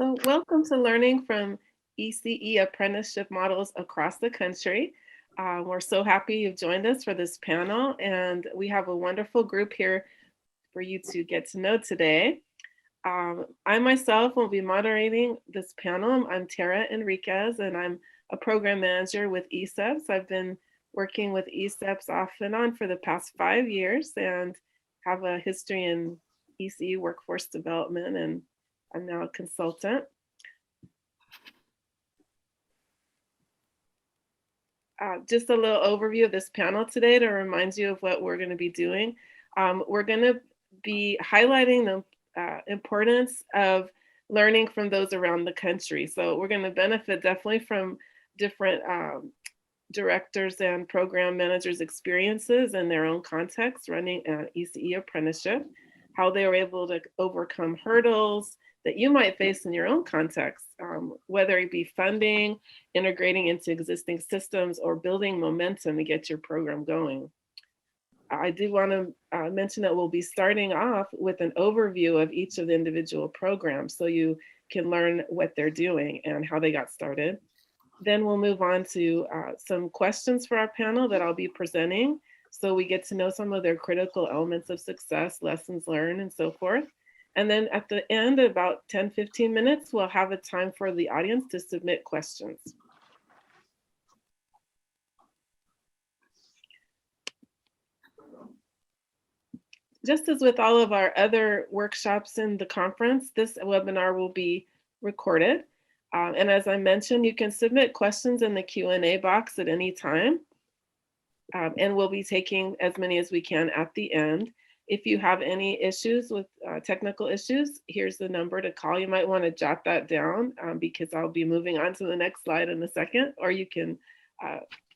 So, welcome to learning from ECE apprenticeship models across the country. We're so happy you've joined us for this panel, and we have a wonderful group here for you to get to know today. I myself will be moderating this panel. I'm Tara Enriquez, and I'm a program manager with ECEPS. I've been working with ECEPS off and on for the past 5 years and have a history in ECE workforce development, and I'm now a consultant. Just a little overview of this panel today to remind you of what we're going to be doing. We're going to be highlighting the importance of learning from those around the country. So we're going to benefit definitely from different directors and program managers' experiences in their own context running an ECE apprenticeship, how they were able to overcome hurdles that you might face in your own context, whether it be funding, integrating into existing systems, or building momentum to get your program going. I do want to mention that we'll be starting off with an overview of each of the individual programs so you can learn what they're doing and how they got started. Then we'll move on to some questions for our panel that I'll be presenting so we get to know some of their critical elements of success, lessons learned, and so forth. And then at the end, about 10-15 minutes, we'll have a time for the audience to submit questions. Just as with all of our other workshops in the conference, this webinar will be recorded. And as I mentioned, you can submit questions in the Q&A box at any time. And we'll be taking as many as we can at the end. If you have any issues with technical issues, here's the number to call. You might want to jot that down because I'll be moving on to the next slide in a second, or you can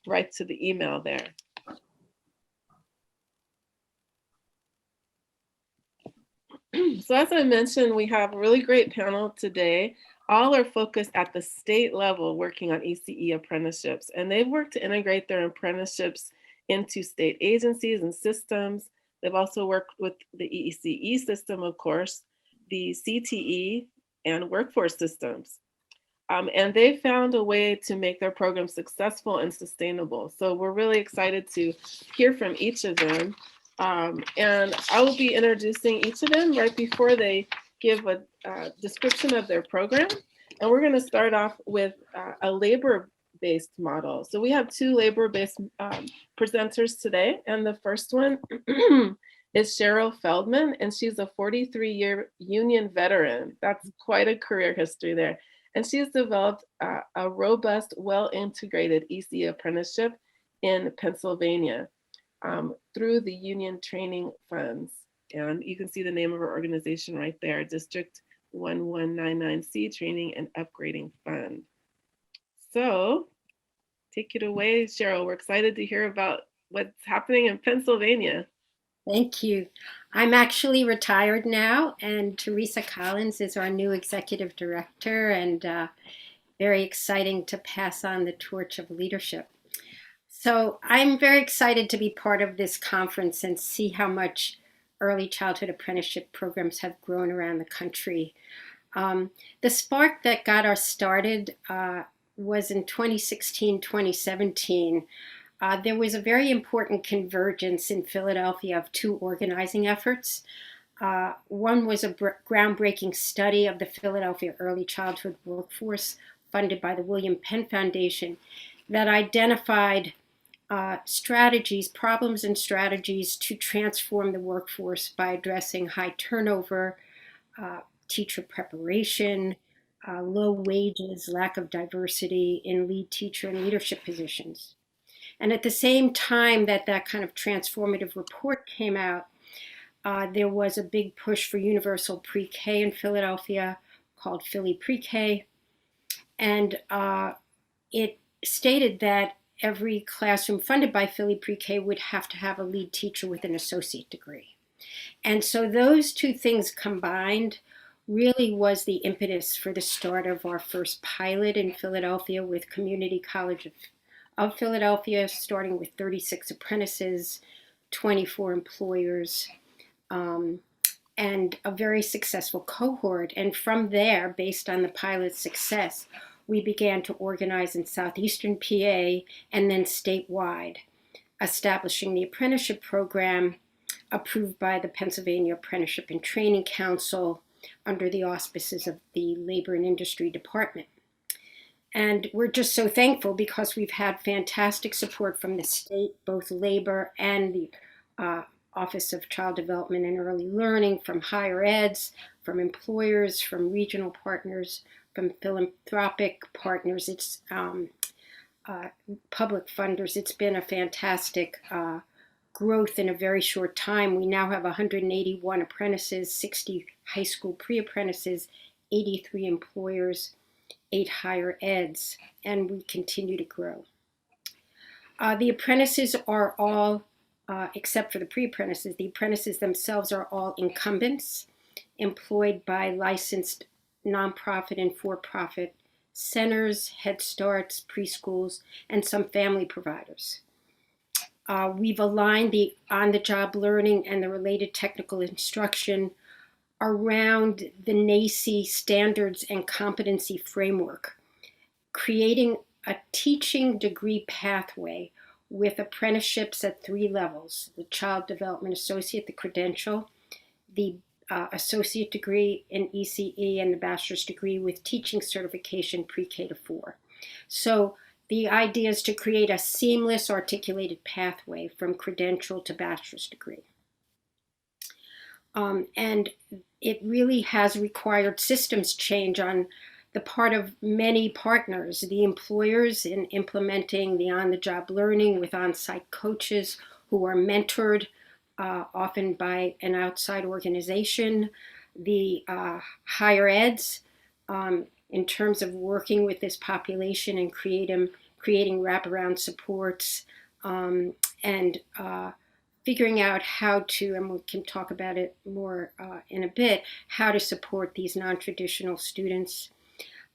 write to the email there. So as I mentioned, we have a really great panel today. All are focused at the state level working on ECE apprenticeships, and they've worked to integrate their apprenticeships into state agencies and systems. They've also worked with the ECE system, of course, the CTE, and workforce systems. And they found a way to make their program successful and sustainable. So we're really excited to hear from each of them. And I will be introducing each of them right before they give a description of their program. And we're going to start off with a labor-based model. So we have two labor-based presenters today. And the first one is Cheryl Feldman, and she's a 43-year union veteran. That's quite a career history there. And she's developed a robust, well-integrated ECE apprenticeship in Pennsylvania through the union training funds. And you can see the name of our organization right there, District 1199C Training and Upgrading Fund. So take it away, Cheryl. We're excited to hear about what's happening in Pennsylvania. Thank you. I'm actually retired now, and Teresa Collins is our new executive director, and very exciting to pass on the torch of leadership. So I'm very excited to be part of this conference and see how much early childhood apprenticeship programs have grown around the country. The spark that got us started was in 2016, 2017. There was a very important convergence in Philadelphia of two organizing efforts. One was a groundbreaking study of the Philadelphia early childhood workforce funded by the William Penn Foundation that identified problems and strategies to transform the workforce by addressing high turnover, teacher preparation, low wages, lack of diversity in lead teacher and leadership positions. And at the same time that kind of transformative report came out, there was a big push for universal pre-K in Philadelphia called Philly Pre-K. And it stated that every classroom funded by Philly Pre-K would have to have a lead teacher with an associate degree. And so those two things combined really was the impetus for the start of our first pilot in Philadelphia with Community College of Philadelphia, starting with 36 apprentices, 24 employers, and a very successful cohort. And from there, based on the pilot's success, we began to organize in southeastern PA and then statewide, establishing the apprenticeship program approved by the Pennsylvania Apprenticeship and Training Council under the auspices of the Labor and Industry Department. And we're just so thankful because we've had fantastic support from the state, both labor and the Office of Child Development and Early Learning, from higher eds, from employers, from regional partners, from philanthropic partners. It's public funders. It's been a fantastic growth in a very short time. We now have 181 apprentices, 60 high school pre-apprentices, 83 employers, 8 higher eds, and we continue to grow. The apprentices are all, except for the pre-apprentices, the apprentices themselves are all incumbents employed by licensed nonprofit and for-profit centers, Head Starts, preschools, and some family providers. We've aligned the on-the-job learning and the related technical instruction around the NACCE standards and competency framework, creating a teaching degree pathway with apprenticeships at 3 levels: the Child Development Associate, the credential, the associate degree in ECE, and the bachelor's degree with teaching certification pre-K to 4. So the idea is to create a seamless, articulated pathway from credential to bachelor's degree. And it really has required systems change on the part of many partners, the employers, in implementing the on-the-job learning with on-site coaches who are mentored often by an outside organization, the higher eds in terms of working with this population and creating wraparound supports, and figuring out how to, and we can talk about it more in a bit, how to support these non-traditional students.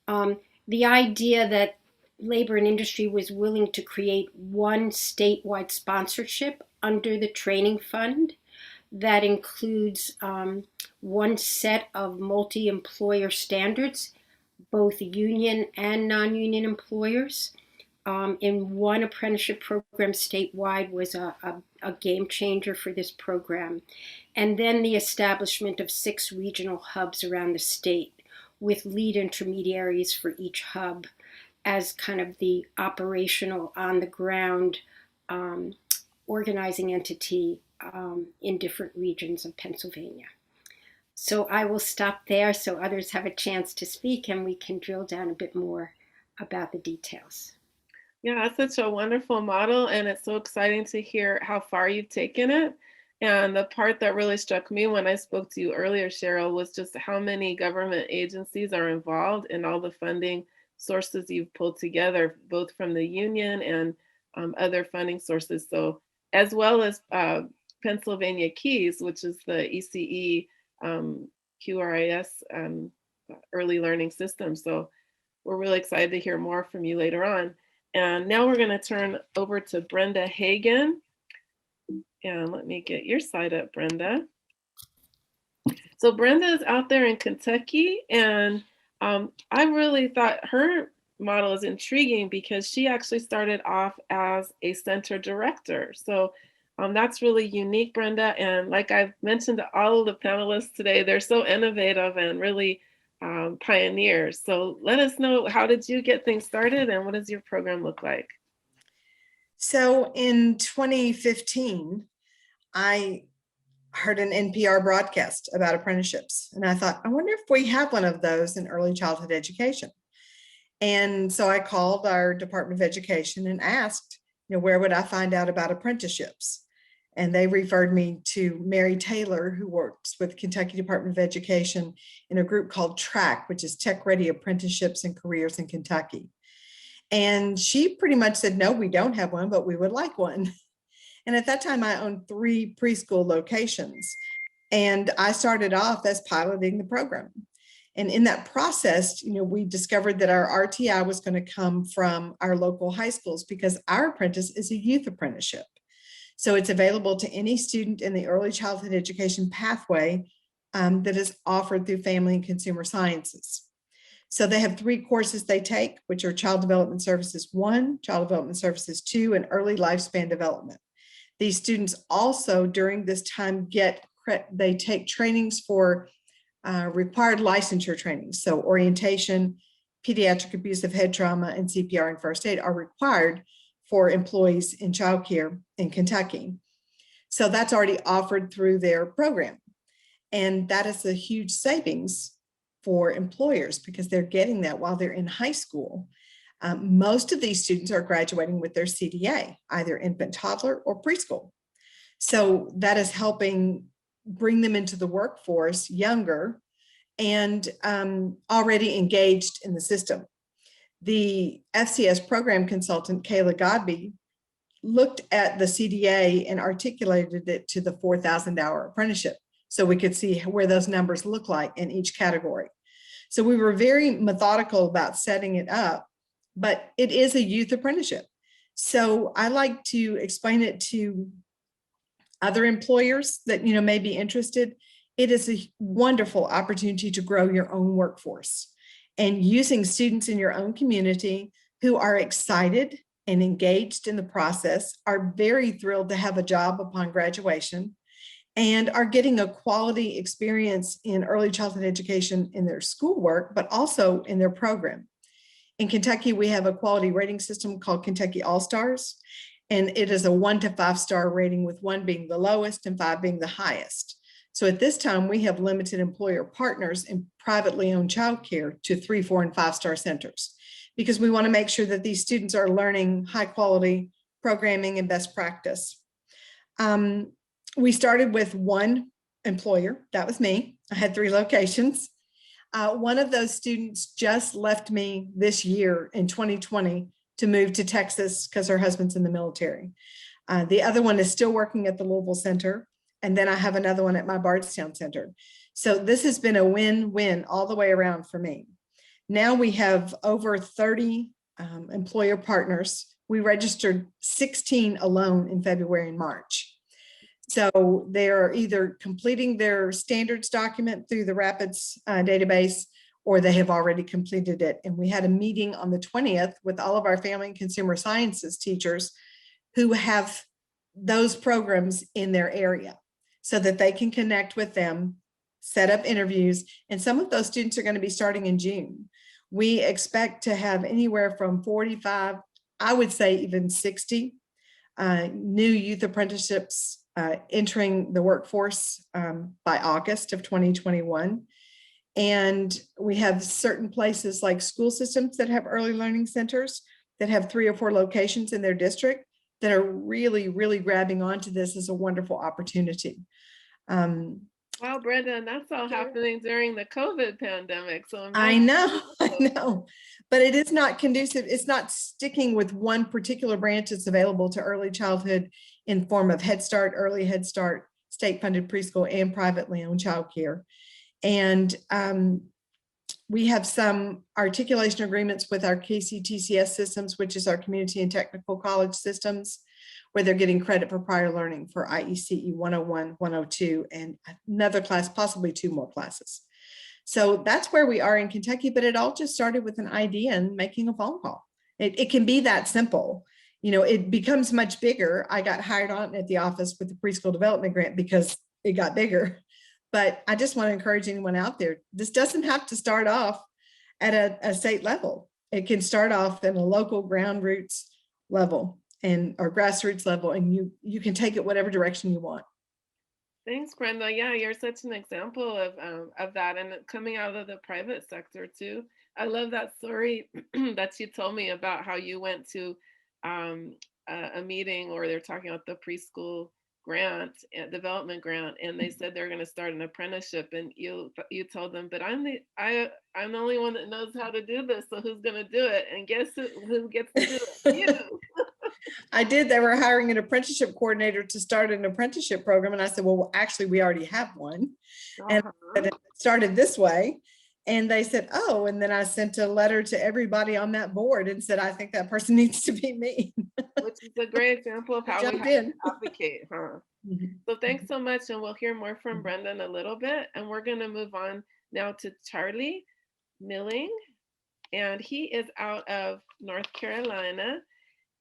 The idea that labor and industry was willing to create one statewide sponsorship under the training fund that includes one set of multi-employer standards, both union and non-union employers, in one apprenticeship program statewide was a game changer for this program. And then the establishment of 6 regional hubs around the state with lead intermediaries for each hub as kind of the operational, on-the-ground organizing entity in different regions of Pennsylvania. So I will stop there so others have a chance to speak and we can drill down a bit more about the details. Yeah, that's such a wonderful model, and it's so exciting to hear how far you've taken it. And the part that really struck me when I spoke to you earlier, Cheryl, was just how many government agencies are involved in all the funding sources you've pulled together, both from the union and other funding sources. So, as well as Pennsylvania Keys, which is the ECE QRIS early learning system. So we're really excited to hear more from you later on. And now we're going to turn over to Brenda Hagan. And let me get your side up, Brenda. So Brenda is out there in Kentucky, and I really thought her model is intriguing because she actually started off as a center director. So that's really unique, Brenda. And like I've mentioned to all of the panelists today, they're so innovative and really pioneers. So let us know, how did you get things started and what does your program look like? So in 2015, I heard an NPR broadcast about apprenticeships. And I thought, I wonder if we have one of those in early childhood education. And so I called our Department of Education and asked, where would I find out about apprenticeships? And they referred me to Mary Taylor, who works with Kentucky Department of Education in a group called TRAC, which is Tech Ready Apprenticeships and Careers in Kentucky. And she pretty much said, no, we don't have one, but we would like one. And at that time, I owned 3 preschool locations. And I started off as piloting the program. And in that process, we discovered that our RTI was going to come from our local high schools because our apprentice is a youth apprenticeship. So it's available to any student in the early childhood education pathway that is offered through Family and Consumer Sciences. So they have 3 courses they take, which are Child Development Services 1, Child Development Services 2, and Early Lifespan Development. These students also during this time they take trainings for required licensure trainings. So orientation, pediatric abusive head trauma, and CPR and first aid are required for employees in childcare in Kentucky. So that's already offered through their program. And that is a huge savings for employers because they're getting that while they're in high school. Most of these students are graduating with their CDA, either infant, toddler, or preschool. So that is helping bring them into the workforce younger and already engaged in the system. The FCS program consultant, Kayla Godby, looked at the CDA and articulated it to the 4,000-hour apprenticeship so we could see where those numbers look like in each category. So we were very methodical about setting it up, but it is a youth apprenticeship. So I like to explain it to other employers that may be interested. It is a wonderful opportunity to grow your own workforce, and using students in your own community who are excited and engaged in the process, are very thrilled to have a job upon graduation, and are getting a quality experience in early childhood education in their schoolwork, but also in their program. In Kentucky, we have a quality rating system called Kentucky All-Stars, and it is a 1 to 5-star rating, with 1 being the lowest and 5 being the highest. So at this time, we have limited employer partners in privately owned childcare to 3, 4, and 5-star centers, because we want to make sure that these students are learning high quality programming and best practice. We started with 1 employer, that was me. I had 3 locations. One of those students just left me this year in 2020 to move to Texas because her husband's in the military. The other one is still working at the Louisville Center. And then I have another one at my Bardstown Center. So this has been a win-win all the way around for me. Now we have over 30 employer partners. We registered 16 alone in February and March. So they're either completing their standards document through the Rapids database, or they have already completed it. And we had a meeting on the 20th with all of our Family and Consumer Sciences teachers who have those programs in their area, so that they can connect with them, set up interviews, and some of those students are going to be starting in June. We expect to have anywhere from 45, I would say even 60 new youth apprenticeships entering the workforce by August of 2021. And we have certain places like school systems that have early learning centers that have 3 or 4 locations in their district that are really, really grabbing onto this as a wonderful opportunity. Wow, Brenda, and that's all happening during the COVID pandemic. So I know, but it is not conducive. It's not sticking with one particular branch that's available to early childhood in form of Head Start, Early Head Start, state-funded preschool, and privately owned childcare. And we have some articulation agreements with our KCTCS systems, which is our community and technical college systems, where they're getting credit for prior learning for IECE 101, 102, and another class, possibly 2 more classes. So that's where we are in Kentucky, but it all just started with an idea and making a phone call. It can be that simple. It becomes much bigger. I got hired on at the office with the preschool development grant because it got bigger. But I just want to encourage anyone out there, this doesn't have to start off at a state level. It can start off at a local ground roots level or grassroots level, and you can take it whatever direction you want. Thanks, Brenda. Yeah, you're such an example of that, and coming out of the private sector too. I love that story that you told me about how you went to a meeting, or they're talking about the preschool grant, development grant, and they said they're going to start an apprenticeship, and you told them, but I'm the only one that knows how to do this, so who's going to do it? And guess who gets to do it? You. I did. They were hiring an apprenticeship coordinator to start an apprenticeship program, and I said, well, actually, we already have one, and it started this way. And they said, oh, and then I sent a letter to everybody on that board and said, I think that person needs to be me. Which is a great example of how we Jumped have in. to advocate, huh? Mhm. So thanks so much, and we'll hear more from Brenda in a little bit. And we're going to move on now to Charlie Milling, and he is out of North Carolina,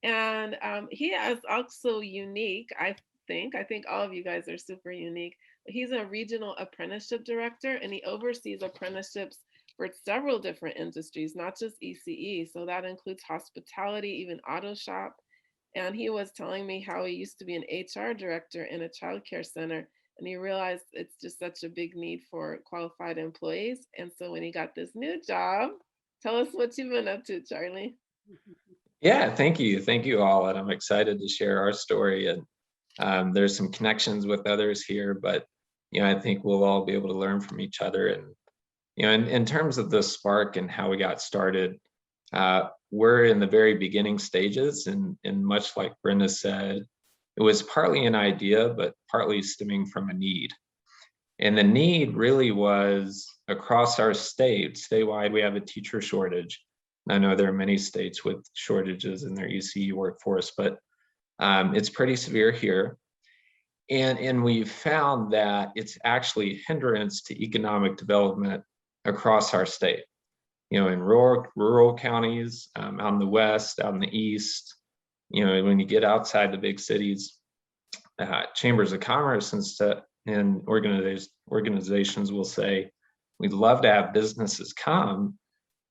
and he is also unique. I think all of you guys are super unique. He's a regional apprenticeship director, and he oversees apprenticeships for several different industries, not just ECE. So that includes hospitality, even auto shop. And he was telling me how he used to be an HR director in a childcare center, and he realized it's just such a big need for qualified employees. And so when he got this new job, tell us what you've been up to, Charlie. Yeah, thank you. Thank you all. And I'm excited to share our story. And there's some connections with others here, but, I think we'll all be able to learn from each other. And, in terms of the spark and how we got started, we're in the very beginning stages. And much like Brenda said, it was partly an idea, but partly stemming from a need. And the need really was across our statewide, we have a teacher shortage. I know there are many states with shortages in their ECE workforce, but it's pretty severe here. And we've found that it's actually a hindrance to economic development across our state. In rural counties, out in the west, out in the east, when you get outside the big cities, chambers of commerce and organizations will say, we'd love to have businesses come,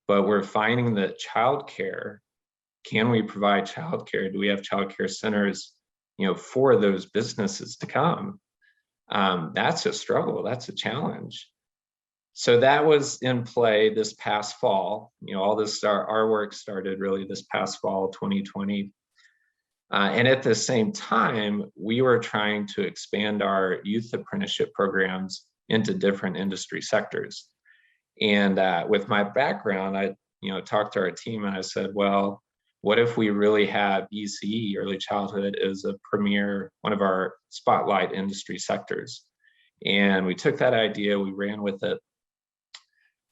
but we're finding that childcare, can we provide childcare? Do we have childcare centers, for those businesses to come? That's a struggle, that's a challenge. So that was in play this past fall. All this, our work started really this past fall, 2020. And at the same time, we were trying to expand our youth apprenticeship programs into different industry sectors. And with my background, I talked to our team and I said, well, what if we really have ECE, early childhood, as a premier, one of our spotlight industry sectors? And we took that idea, we ran with it.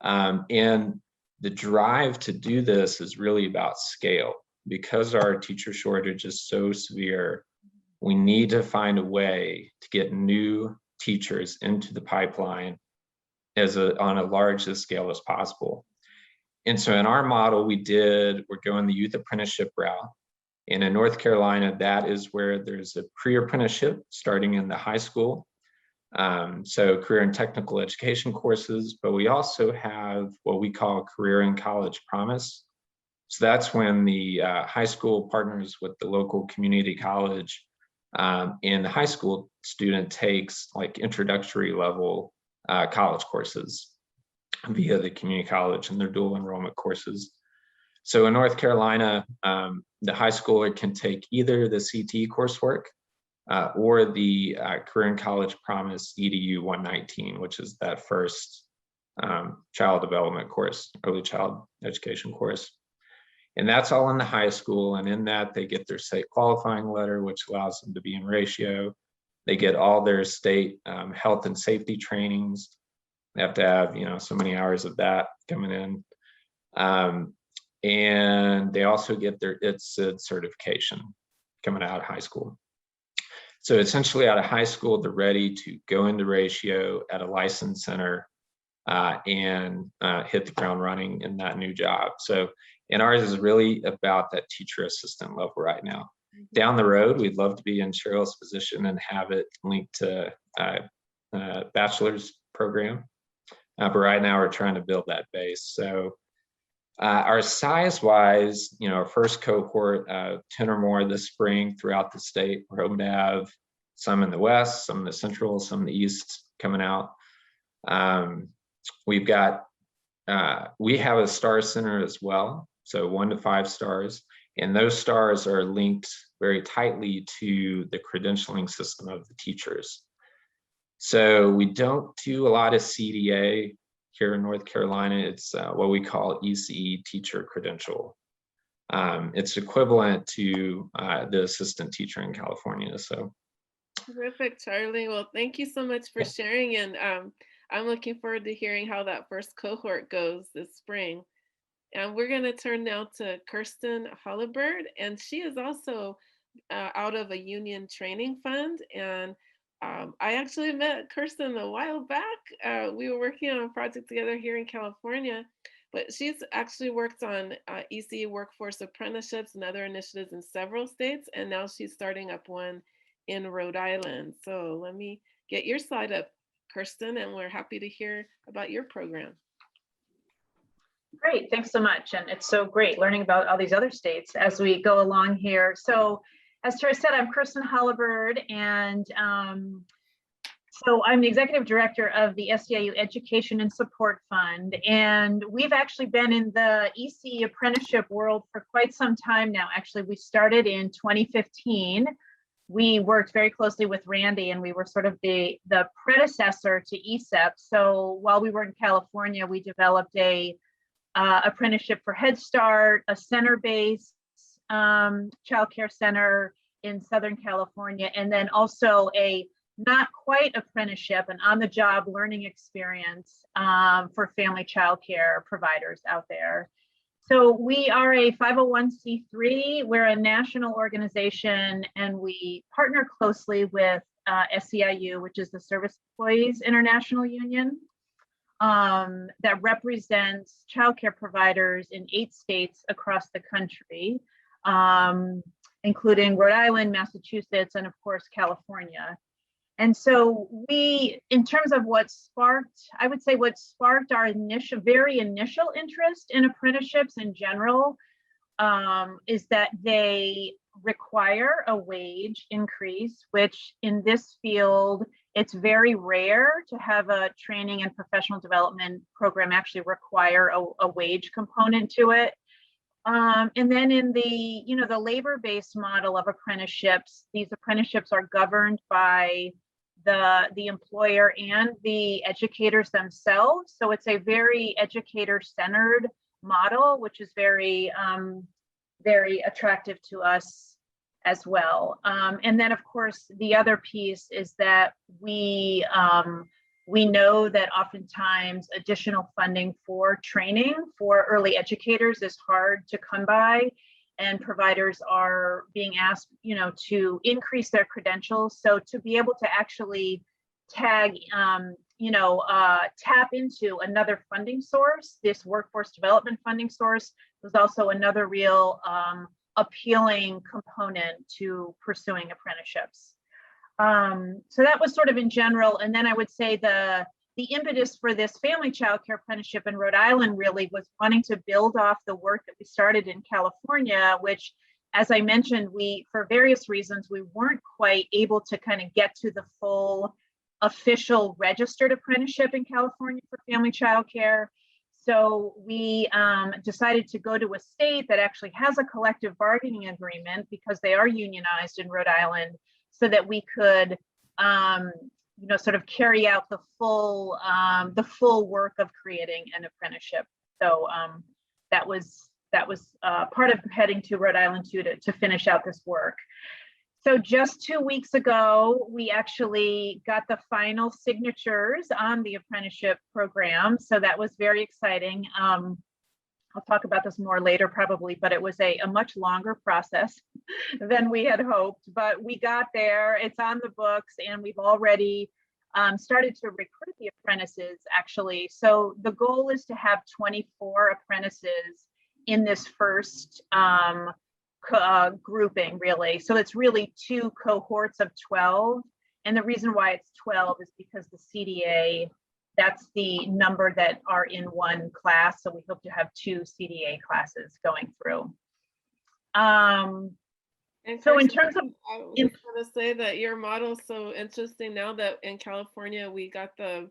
And the drive to do this is really about scale. Because our teacher shortage is so severe, we need to find a way to get new teachers into the pipeline on a large scale as possible. And so in our model, we're going the youth apprenticeship route. And in North Carolina, that is where there's a pre-apprenticeship starting in the high school. So career and technical education courses, but we also have what we call career and college promise. So that's when the high school partners with the local community college, and the high school student takes like introductory level college courses via the community college and their dual enrollment courses. So in North Carolina, the high schooler can take either the CTE coursework or the Career and College Promise EDU 119, which is that first child development course, early child education course. And that's all in the high school. And in that, they get their state qualifying letter, which allows them to be in ratio. They get all their state health and safety trainings. They have to have, so many hours of that coming in. And they also get their ITSID certification coming out of high school. So essentially out of high school, they're ready to go into ratio at a licensed center and hit the ground running in that new job. And ours is really about that teacher assistant level right now. Down the road, we'd love to be in Cheryl's position and have it linked to bachelor's program. But right now we're trying to build that base. So our size-wise, our first cohort, 10 or more this spring throughout the state. We're hoping to have some in the west, some in the central, some in the east coming out. We have a star center as well, so 1 to 5 stars, and those stars are linked very tightly to the credentialing system of the teachers. So we don't do a lot of CDA here in North Carolina. It's what we call ECE teacher credential. It's equivalent to the assistant teacher in California. So terrific, Charlie. Well, thank you so much for sharing. And I'm looking forward to hearing how that first cohort goes this spring. And we're going to turn now to Kirsten Hollibird, and she is also out of a union training fund. And I actually met Kirsten a while back. We were working on a project together here in California, but she's actually worked on ECE workforce apprenticeships and other initiatives in several states, and now she's starting up one in Rhode Island. So let me get your slide up, Kirsten, and we're happy to hear about your program. Great, thanks so much. And it's so great learning about all these other states as we go along here. So as Tara said, I'm Kirsten Hollibird, and so I'm the executive director of the SEIU Education and Support Fund. And we've actually been in the ECE apprenticeship world for quite some time now. Actually, we started in 2015. We worked very closely with Randy, and we were sort of the predecessor to ECEP. So while we were in California, we developed a apprenticeship for Head Start, a center-based childcare center in Southern California, and then also a not quite apprenticeship, an on-the-job learning experience for family childcare providers out there. So we are a 501c3. We're a national organization, and we partner closely with SEIU, which is the Service Employees International Union, that represents childcare providers in 8 states across the country, including Rhode Island, Massachusetts, and of course, California. And so we, in terms of what sparked, I would say what sparked our very initial interest in apprenticeships in general is that they require a wage increase, which in this field, it's very rare to have a training and professional development program actually require a wage component to it. And then in the, the labor-based model of apprenticeships, these apprenticeships are governed by the employer and the educators themselves. So it's a very educator-centered model, which is very, very attractive to us as well. And then, of course, the other piece is that we know that oftentimes additional funding for training for early educators is hard to come by, and providers are being asked, to increase their credentials. So to be able to actually tap into another funding source, this workforce development funding source, was also another real appealing component to pursuing apprenticeships. So that was sort of in general. And then I would say the impetus for this family childcare apprenticeship in Rhode Island really was wanting to build off the work that we started in California, which, as I mentioned, for various reasons, we weren't quite able to kind of get to the full official registered apprenticeship in California for family childcare. So we decided to go to a state that actually has a collective bargaining agreement, because they are unionized in Rhode Island, so that we could sort of carry out the full work of creating an apprenticeship. So that was part of heading to Rhode Island to finish out this work. So just 2 weeks ago, we actually got the final signatures on the apprenticeship program. So that was very exciting. I'll talk about this more later probably, but it was a much longer process than we had hoped, but we got there. It's on the books, and we've already started to recruit the apprentices actually. So the goal is to have 24 apprentices in this first grouping really. So it's really 2 cohorts of 12. And the reason why it's 12 is because the CDA, that's the number that are in one class. So we hope to have 2 CDA classes going through. And so in Kirsten, terms of, I was going to say that your model is so interesting now that in California, we got the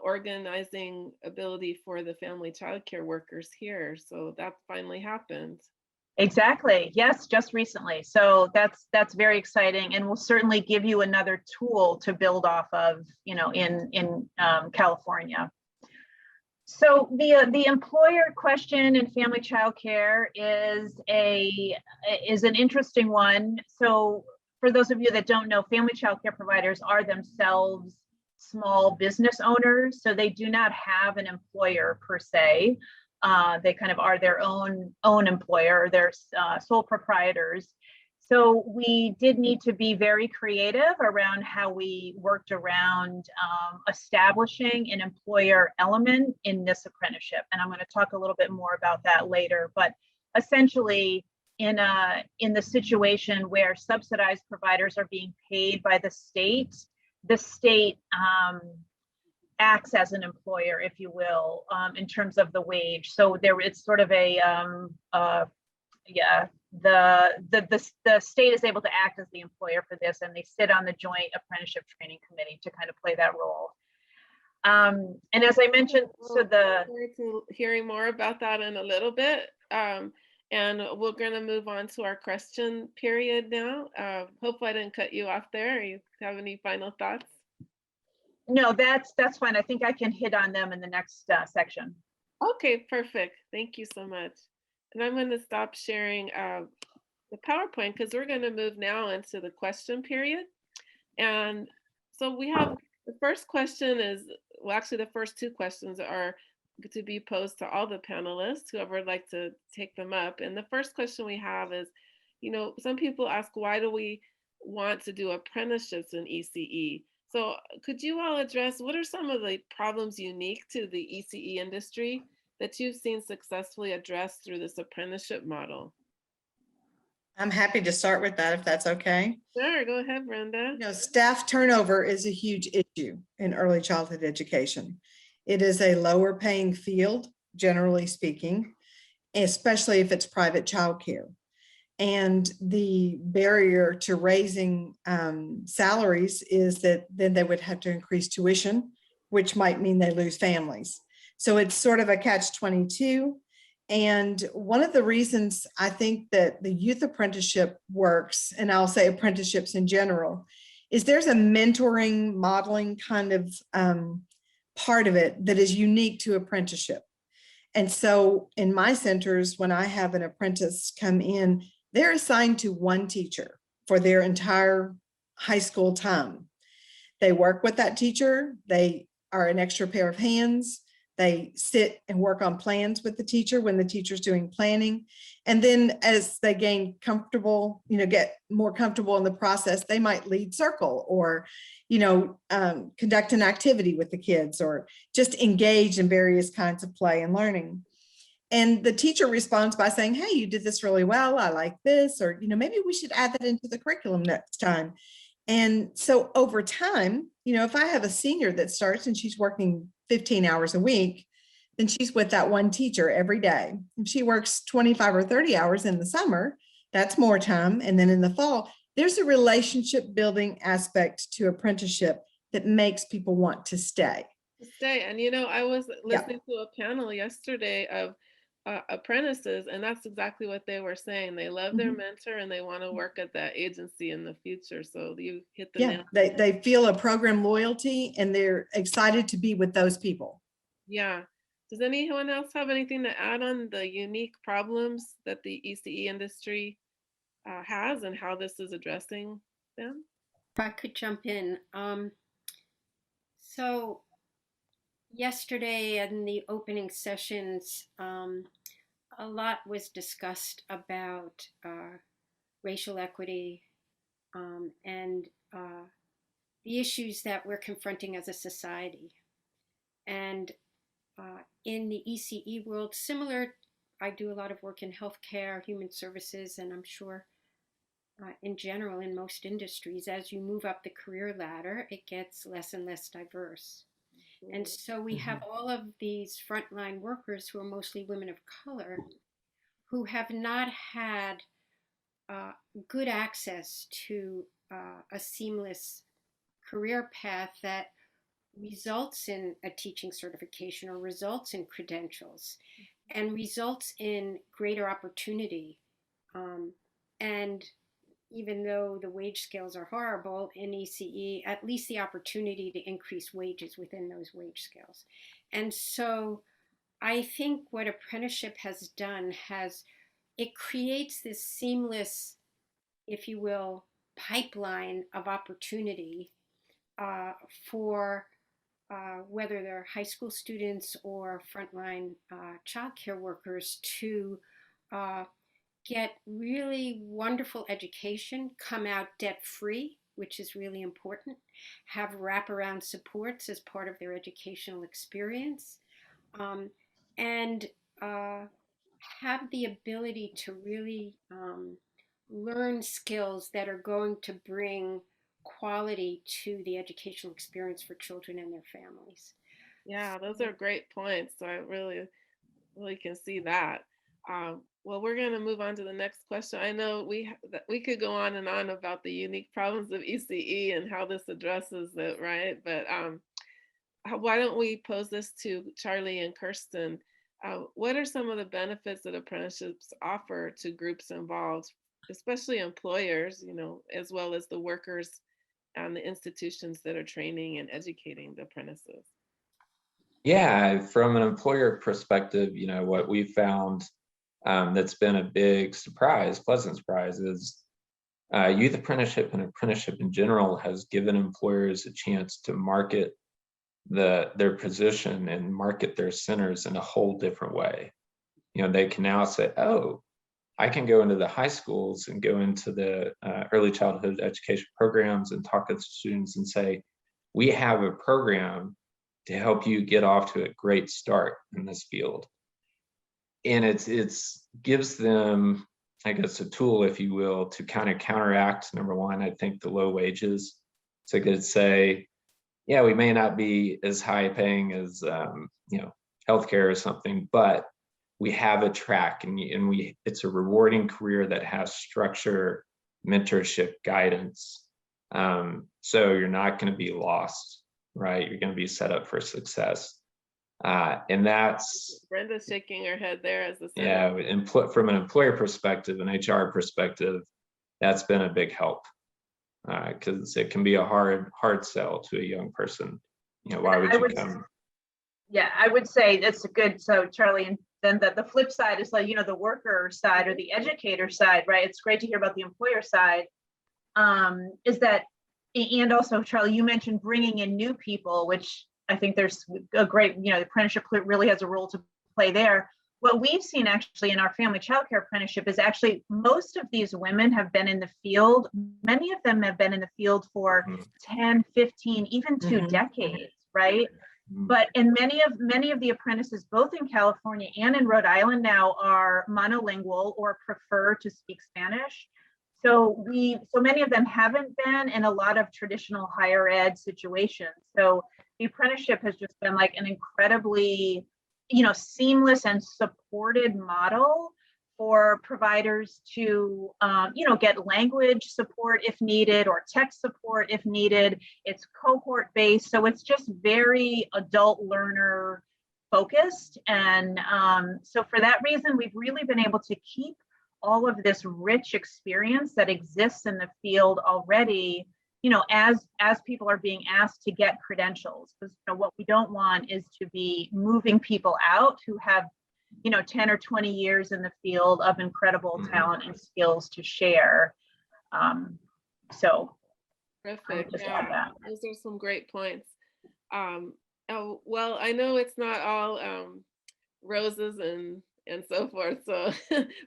organizing ability for the family childcare workers here. So that finally happened. exactly, yes, just recently. So that's very exciting, and we'll certainly give you another tool to build off of, in California. So the employer question in family childcare is an interesting one. So for those of you that don't know, family childcare providers are themselves small business owners. So they do not have an employer per se. They kind of are their own employer, they're sole proprietors. So we did need to be very creative around how we worked around establishing an employer element in this apprenticeship. And I'm going to talk a little bit more about that later. But essentially, in the situation where subsidized providers are being paid by the state acts as an employer, if you will, in terms of the wage. So it's sort of a the state is able to act as the employer for this, and they sit on the Joint Apprenticeship Training Committee to kind of play that role. And as I mentioned, so Look forward to hearing more about that in a little bit. And we're going to move on to our question period now. Hope I didn't cut you off there. You have any final thoughts? No, that's fine. I think I can hit on them in the next section. Okay, perfect. Thank you so much. And I'm going to stop sharing the PowerPoint because we're going to move now into the question period. And so we have the first question is, well, actually the first two questions are to be posed to all the panelists, whoever would like to take them up. And the first question we have is, you know, some people ask, why do we want to do apprenticeships in ECE? So could you all address what are some of the problems unique to the ECE industry that you've seen successfully addressed through this apprenticeship model? I'm happy to start with that if that's okay. Sure, go ahead, Brenda. You know, staff turnover is a huge issue in early childhood education. It is a lower paying field, generally speaking, especially if it's private childcare. And the barrier to raising salaries is that then they would have to increase tuition, which might mean they lose families. So it's sort of a catch-22. And one of the reasons I think that the youth apprenticeship works, and I'll say apprenticeships in general, is there's a mentoring, modeling kind of part of it that is unique to apprenticeship. And so in my centers, when I have an apprentice come in, they're assigned to one teacher for their entire high school time. They work with that teacher. They are an extra pair of hands. They sit and work on plans with the teacher when the teacher's doing planning. And then as they gain comfortable, you know, get more comfortable in the process, they might lead circle or, you know, conduct an activity with the kids or just engage in various kinds of play and learning. And the teacher responds by saying, hey, you did this really well. I like this, or, you know, maybe we should add that into the curriculum next time. And so over time, you know, if I have a senior that starts and she's working 15 hours a week, then she's with that one teacher every day. If she works 25 or 30 hours in the summer, that's more time. And then in the fall, there's a relationship building aspect to apprenticeship that makes people want to stay. And, you know, I was listening to a panel yesterday of apprentices, and that's exactly what they were saying. They love their mentor and they want to work at that agency in the future. So you hit the nail. They feel a program loyalty and they're excited to be with those people. Yeah. Does anyone else have anything to add on the unique problems that the ECE industry has and how this is addressing them? If I could jump in. So yesterday in the opening sessions, a lot was discussed about racial equity and the issues that we're confronting as a society. And in the ECE world, similar, I do a lot of work in healthcare, human services, and I'm sure in general in most industries, as you move up the career ladder, it gets less and less diverse. And so we have all of these frontline workers who are mostly women of color who have not had good access to a seamless career path that results in a teaching certification or results in credentials and results in greater opportunity. And even though the wage scales are horrible in ECE, at least the opportunity to increase wages within those wage scales. And so I think what apprenticeship has done it creates this seamless, if you will, pipeline of opportunity for whether they're high school students or frontline childcare workers to get really wonderful education, come out debt-free, which is really important, have wraparound supports as part of their educational experience, and have the ability to really learn skills that are going to bring quality to the educational experience for children and their families. Yeah, those are great points. So I really, really can see that. Well, we're going to move on to the next question. I know we could go on and on about the unique problems of ECE and how this addresses it, right? But why don't we pose this to Charlie and Kirsten? What are some of the benefits that apprenticeships offer to groups involved, especially employers, as well as the workers and the institutions that are training and educating the apprentices? Yeah, from an employer perspective, what we found that's been a big surprise, pleasant surprise, is youth apprenticeship and apprenticeship in general has given employers a chance to market their position and market their centers in a whole different way. They can now say, oh, I can go into the high schools and go into the early childhood education programs and talk to the students and say, we have a program to help you get off to a great start in this field. And it's gives them, I guess, a tool, if you will, to kind of counteract, number one, I think, the low wages. So I could say, yeah, we may not be as high paying as healthcare or something, but we have a track, and it's a rewarding career that has structure, mentorship, guidance. So you're not going to be lost, right? You're going to be set up for success. And that's Brenda's shaking her head there as the from an employer perspective, an HR perspective, that's been a big help, because it can be a hard sell to a young person. Why would you come? Yeah, I would say that's a good. So Charlie, and then the flip side is like, the worker side or the educator side, right? It's great to hear about the employer side. Is that, and also Charlie, you mentioned bringing in new people, which I think there's a great, the apprenticeship really has a role to play there. What we've seen actually in our family childcare apprenticeship is actually most of these women have been in the field. Many of them have been in the field for 10, 15, even 2 decades, right? But in many of the apprentices, both in California and in Rhode Island now, are monolingual or prefer to speak Spanish. So many of them haven't been in a lot of traditional higher ed situations. So the apprenticeship has just been like an incredibly, seamless and supported model for providers to, get language support if needed, or tech support if needed. It's cohort based, so it's just very adult learner focused. And so for that reason, we've really been able to keep all of this rich experience that exists in the field already, as people are being asked to get credentials. Because what we don't want is to be moving people out who have 10 or 20 years in the field of incredible talent and skills to share. So Perfect. Yeah, those are some great points. Well, I know it's not all roses and so forth. So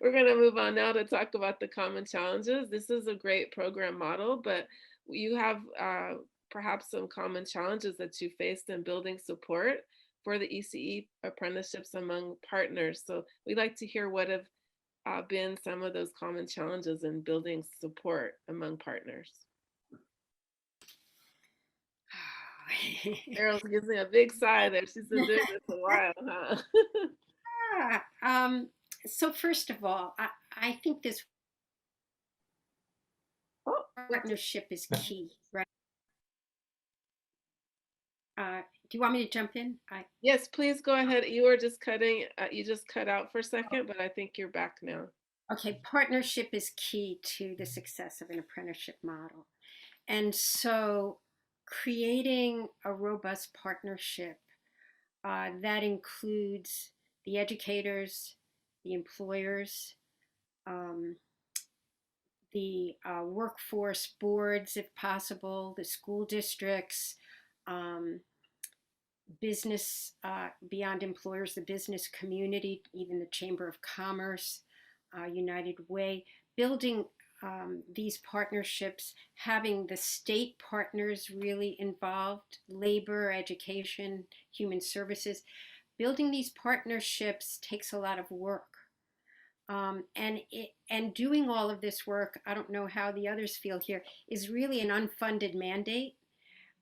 we're going to move on now to talk about the common challenges. This is a great program model, but you have perhaps some common challenges that you faced in building support for the ECE apprenticeships among partners. So we'd like to hear what have been some of those common challenges in building support among partners. Carol's giving a big sigh there. She's been doing this a while, huh? So first of all, I think this partnership is key, right? Do you want me to jump in? Yes, please go ahead. You were just cutting, you just cut out for a second, but I think you're back now. Okay, partnership is key to the success of an apprenticeship model. And so creating a robust partnership that includes the educators, the employers, the workforce boards, if possible, the school districts, business, beyond employers, the business community, even the Chamber of Commerce, United Way, building these partnerships, having the state partners really involved, labor, education, human services. Building these partnerships takes a lot of work. And doing all of this work, I don't know how the others feel here, is really an unfunded mandate.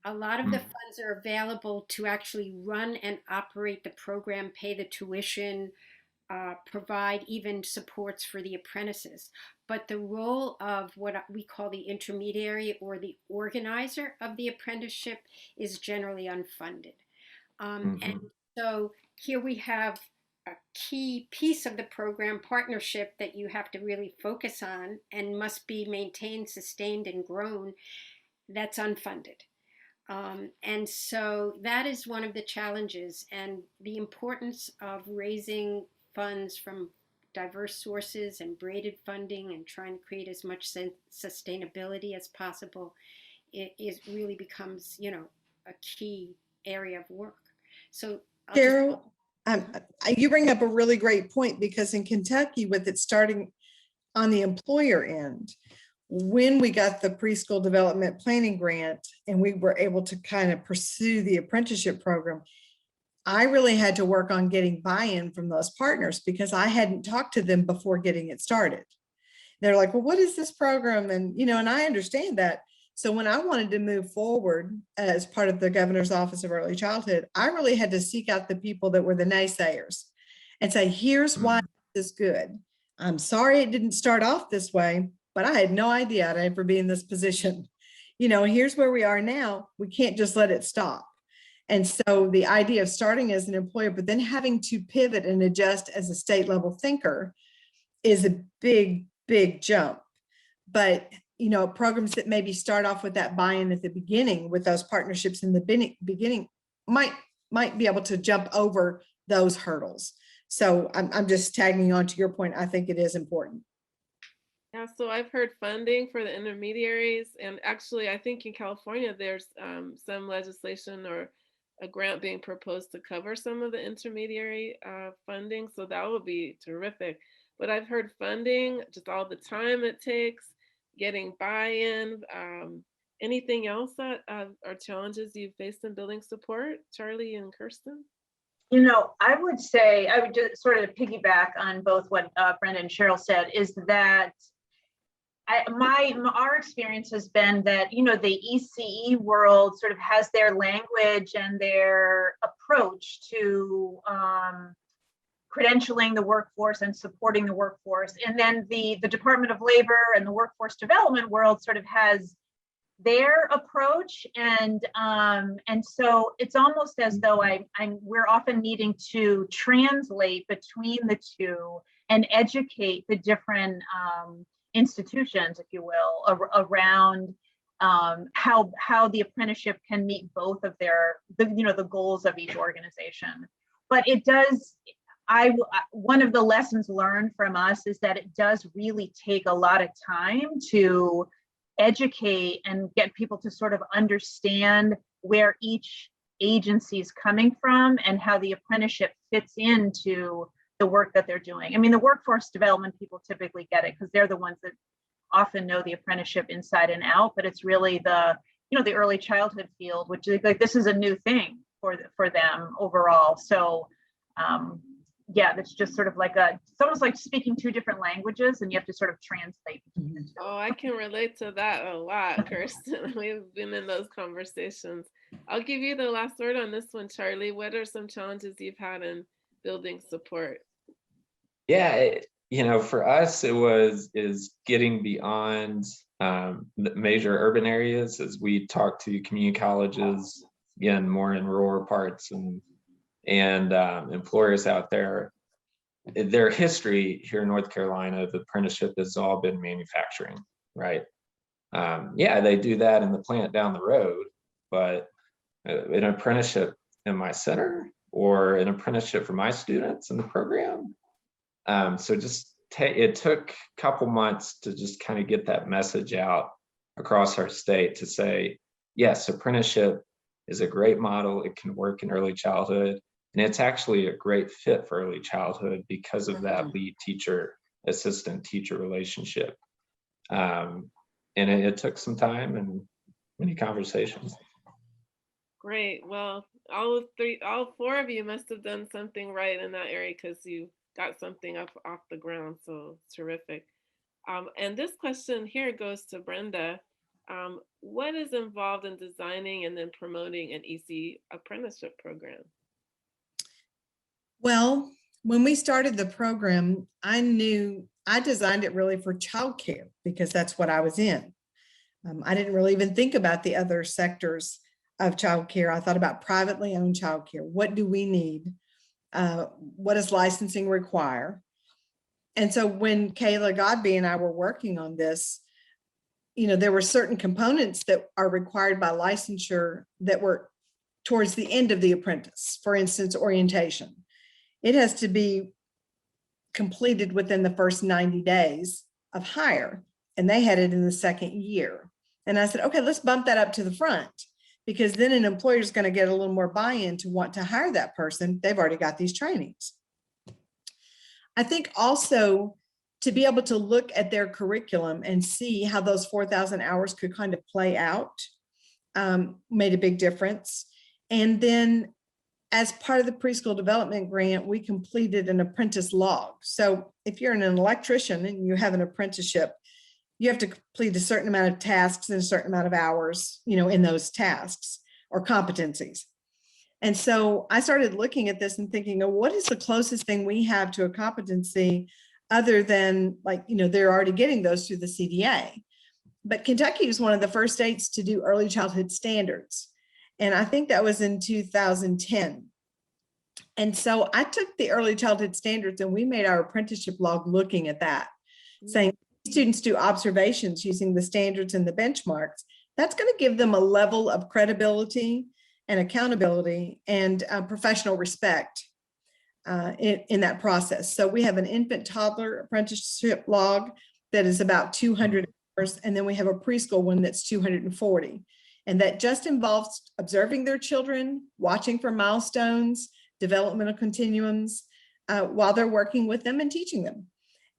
A lot of the funds are available to actually run and operate the program, pay the tuition, provide even supports for the apprentices. But the role of what we call the intermediary or the organizer of the apprenticeship is generally unfunded. And so here we have a key piece of the program partnership that you have to really focus on and must be maintained, sustained, and grown. That's unfunded. And so that is one of the challenges, and the importance of raising funds from diverse sources and braided funding and trying to create as much sustainability as possible. It really becomes, a key area of work. So Cheryl, you bring up a really great point, because in Kentucky, with it starting on the employer end, when we got the preschool development planning grant and we were able to kind of pursue the apprenticeship program, I really had to work on getting buy-in from those partners, because I hadn't talked to them before getting it started. They're like, well, what is this program? And, and I understand that. So when I wanted to move forward as part of the governor's office of early childhood, I really had to seek out the people that were the naysayers and say, here's why this is good. I'm sorry it didn't start off this way, but I had no idea I'd ever be in this position. Here's where we are now. We can't just let it stop. And so the idea of starting as an employer, but then having to pivot and adjust as a state level thinker is a big, big jump. But, programs that maybe start off with that buy-in at the beginning, with those partnerships in the beginning, might be able to jump over those hurdles. So I'm just tagging on to your point. I think it is important. Yeah, so I've heard funding for the intermediaries, and actually I think in California there's some legislation or a grant being proposed to cover some of the intermediary funding, so that would be terrific. But I've heard funding, just all the time it takes, getting buy-in. Anything else that are challenges you've faced in building support, Charlie and Kirsten? I would say, I would just sort of piggyback on both what Brenda and Cheryl said, is that our experience has been that, the ECE world sort of has their language and their approach to credentialing the workforce and supporting the workforce. And then the Department of Labor and the workforce development world sort of has their approach. And so it's almost as though we're often needing to translate between the two and educate the different institutions, if you will, around how the apprenticeship can meet both of the goals of each organization. But it does, one of the lessons learned from us is that it does really take a lot of time to educate and get people to sort of understand where each agency is coming from and how the apprenticeship fits into the work that they're doing. I mean, the workforce development people typically get it because they're the ones that often know the apprenticeship inside and out, but it's really the early childhood field, which is like, this is a new thing for them overall. So yeah, that's just sort of like it's almost like speaking two different languages and you have to sort of translate between the two. Oh, I can relate to that a lot, Kirsten. We've been in those conversations. I'll give you the last word on this one, Charlie. What are some challenges you've had in building support? Yeah, for us, is getting beyond the major urban areas as we talk to community colleges, again, more in rural parts and employers out there. Their history here in North Carolina of apprenticeship has all been manufacturing, right? Yeah, they do that in the plant down the road, but an apprenticeship in my center or an apprenticeship for my students in the program. So just it took a couple months to just kind of get that message out across our state to say, yes, apprenticeship is a great model. It can work in early childhood. And it's actually a great fit for early childhood because of that lead teacher, assistant teacher relationship. And it took some time and many conversations. Great. Well, all four of you must have done something right in that area because you got something up off the ground. So terrific. And this question here goes to Brenda. What is involved in designing and then promoting an ECE apprenticeship program? Well, when we started the program, I knew I designed it really for childcare because that's what I was in. I didn't really even think about the other sectors of childcare. I thought about privately owned childcare. What do we need? What does licensing require? And so when Kayla Godby and I were working on this, there were certain components that are required by licensure that were towards the end of the apprentice. For instance, orientation. It has to be completed within the first 90 days of hire, and they had it in the second year. And I said, okay, let's bump that up to the front, because then an employer is going to get a little more buy-in to want to hire that person. They've already got these trainings. I think also to be able to look at their curriculum and see how those 4,000 hours could kind of play out made a big difference. And then as part of the preschool development grant, we completed an apprentice log. So if you're an electrician and you have an apprenticeship, you have to complete a certain amount of tasks and a certain amount of hours, in those tasks or competencies. And so I started looking at this and thinking, what is the closest thing we have to a competency other than they're already getting those through the CDA. But Kentucky was one of the first states to do early childhood standards. And I think that was in 2010. And so I took the early childhood standards and we made our apprenticeship log looking at that, saying students do observations using the standards and the benchmarks. That's going to give them a level of credibility and accountability and professional respect in that process. So we have an infant toddler apprenticeship log that is about 200 hours, and then we have a preschool one that's 240. And that just involves observing their children, watching for milestones, developmental continuums while they're working with them and teaching them.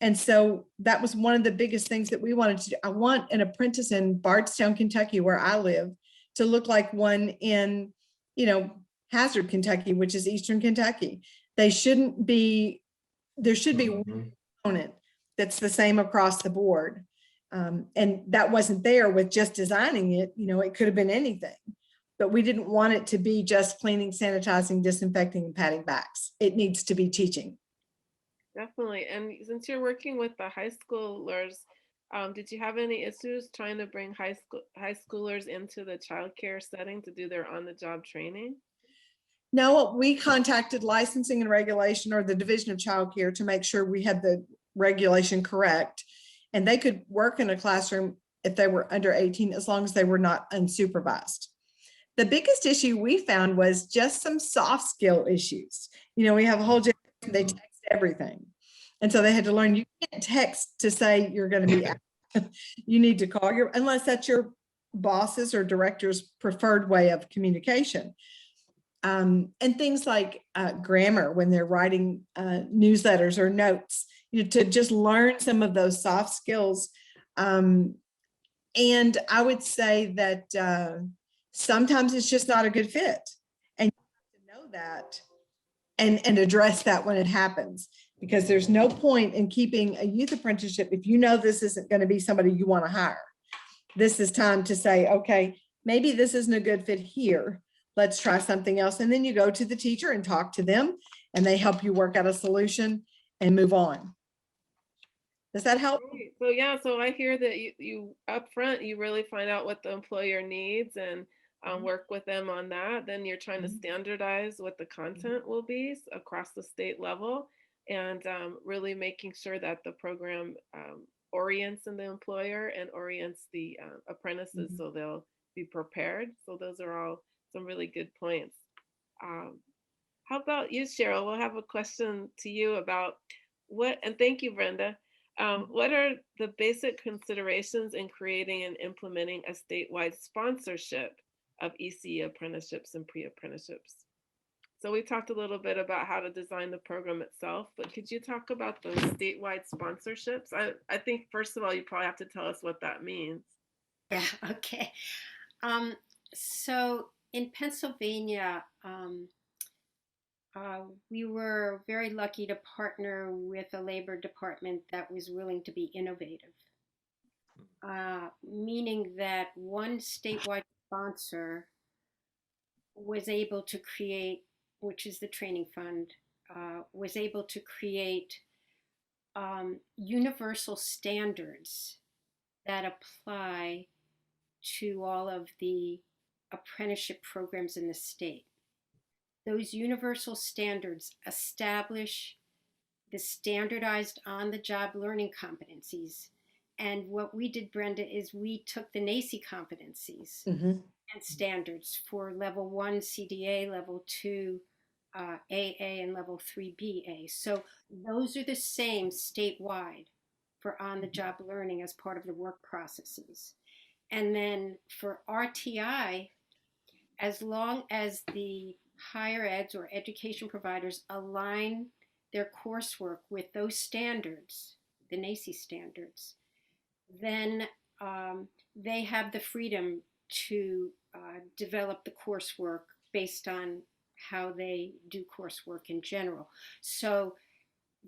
And so that was one of the biggest things that we wanted to do. I want an apprentice in Bardstown, Kentucky, where I live, to look like one in, Hazard, Kentucky, which is Eastern Kentucky. There should be one component that's the same across the board. And that wasn't there with just designing it. It could have been anything, but we didn't want it to be just cleaning, sanitizing, disinfecting, and patting backs. It needs to be teaching. Definitely. And since you're working with the high schoolers, did you have any issues trying to bring high schoolers into the childcare setting to do their on-the-job training? No, we contacted licensing and regulation, or the Division of Child Care, to make sure we had the regulation correct. And they could work in a classroom if they were under 18, as long as they were not unsupervised. The biggest issue we found was just some soft skill issues. We have a whole generation, they text everything. And so they had to learn, you can't text to say you're going to be out. You need to call unless that's your boss's or director's preferred way of communication. And things like grammar when they're writing newsletters or notes, to just learn some of those soft skills. And I would say that sometimes it's just not a good fit. And you have to know that and address that when it happens, because there's no point in keeping a youth apprenticeship if you know this isn't going to be somebody you want to hire. This is time to say, okay, maybe this isn't a good fit here. Let's try something else. And then you go to the teacher and talk to them, and they help you work out a solution and move on. Does that help? So yeah, so I hear that you up front, you really find out what the employer needs and work with them on that. Then you're trying to standardize what the content will be across the state level, and really making sure that the program orients in the employer and orients the apprentices so they'll be prepared. So those are all some really good points. How about you, Cheryl? We'll have a question to you about and thank you, Brenda. What are the basic considerations in creating and implementing a statewide sponsorship of ECE apprenticeships and pre-apprenticeships? So we talked a little bit about how to design the program itself, but could you talk about those statewide sponsorships? I think, first of all, you probably have to tell us what that means. Yeah, okay. So in Pennsylvania, we were very lucky to partner with a labor department that was willing to be innovative, meaning that one statewide sponsor was able to create, which is the training fund, was able to create universal standards that apply to all of the apprenticeship programs in the state. Those universal standards establish the standardized on-the-job learning competencies. And what we did, Brenda, is we took the NACCE competencies and standards for level 1 CDA, level 2 AA, and level 3 BA. So those are the same statewide for on-the-job learning as part of the work processes. And then for RTI, as long as the higher eds or education providers align their coursework with those standards, the NACCE standards, then they have the freedom to develop the coursework based on how they do coursework in general. So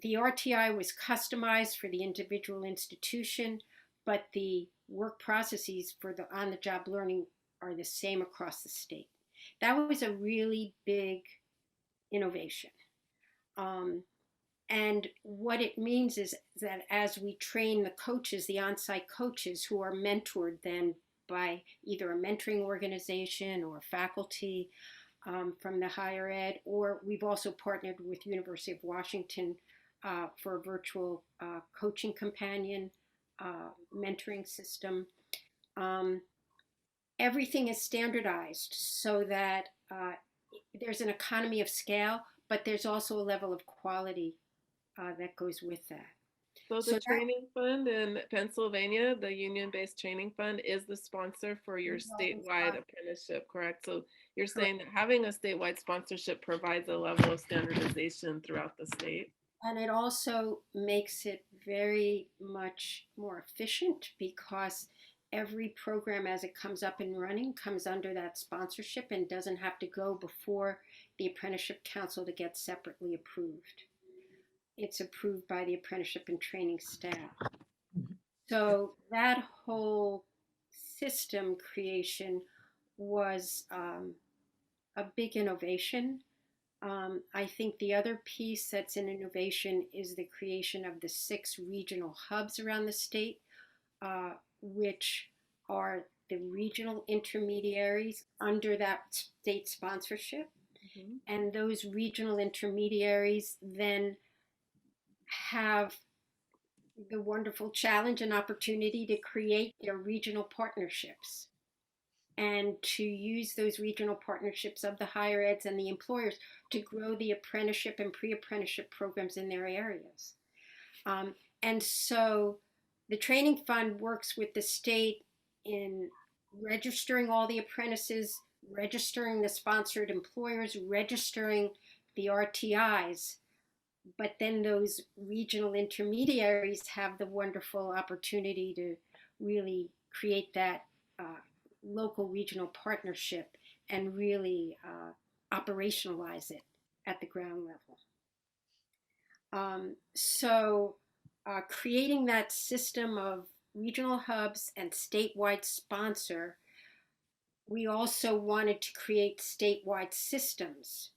the RTI was customized for the individual institution, but the work processes for the on-the-job learning are the same across the state. That was a really big innovation. And what it means is that as we train the coaches, the on-site coaches who are mentored then by either a mentoring organization or faculty from the higher ed, or we've also partnered with University of Washington for a virtual coaching companion mentoring system. Everything is standardized so that there's an economy of scale, but there's also a level of quality that goes with that. So the training fund in Pennsylvania, the union-based training fund, is the sponsor for your statewide apprenticeship, correct? So you're saying that having a statewide sponsorship provides a level of standardization throughout the state? And it also makes it very much more efficient because every program as it comes up and running comes under that sponsorship and doesn't have to go before the apprenticeship council to get separately approved. It's approved by the apprenticeship and training staff. So that whole system creation was a big innovation. I think the other piece that's an innovation is the creation of the 6 regional hubs around the state, which are the regional intermediaries under that state sponsorship. And those regional intermediaries then have the wonderful challenge and opportunity to create their regional partnerships and to use those regional partnerships of the higher eds and the employers to grow the apprenticeship and pre-apprenticeship programs in their areas. And so the training fund works with the state in registering all the apprentices, registering the sponsored employers, registering the RTIs. But then those regional intermediaries have the wonderful opportunity to really create that local regional partnership and really operationalize it at the ground level. So creating that system of regional hubs and statewide sponsor, we also wanted to create statewide systems.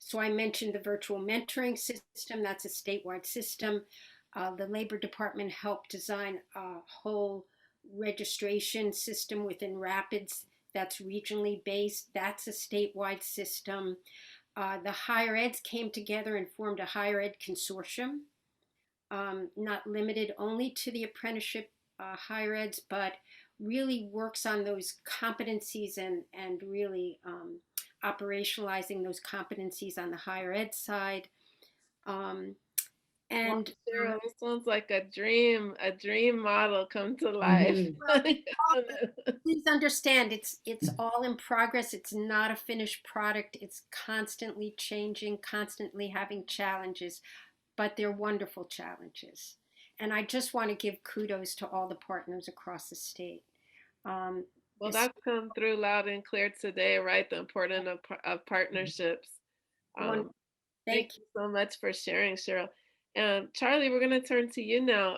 So I mentioned the virtual mentoring system, that's a statewide system. The Labor Department helped design a whole registration system within Rapids that's regionally based. That's a statewide system. The higher eds came together and formed a higher ed consortium, not limited only to the apprenticeship higher eds, but really works on those competencies and really operationalizing those competencies on the higher ed side. And Cheryl, this sounds like a dream model come to life. please understand, it's all in progress. It's not a finished product. It's constantly changing, constantly having challenges, but they're wonderful challenges. And I just want to give kudos to all the partners across the state. Well, that's come through loud and clear today, right? The importance of partnerships. Thank you so much for sharing, Cheryl. Charlie, we're going to turn to you now.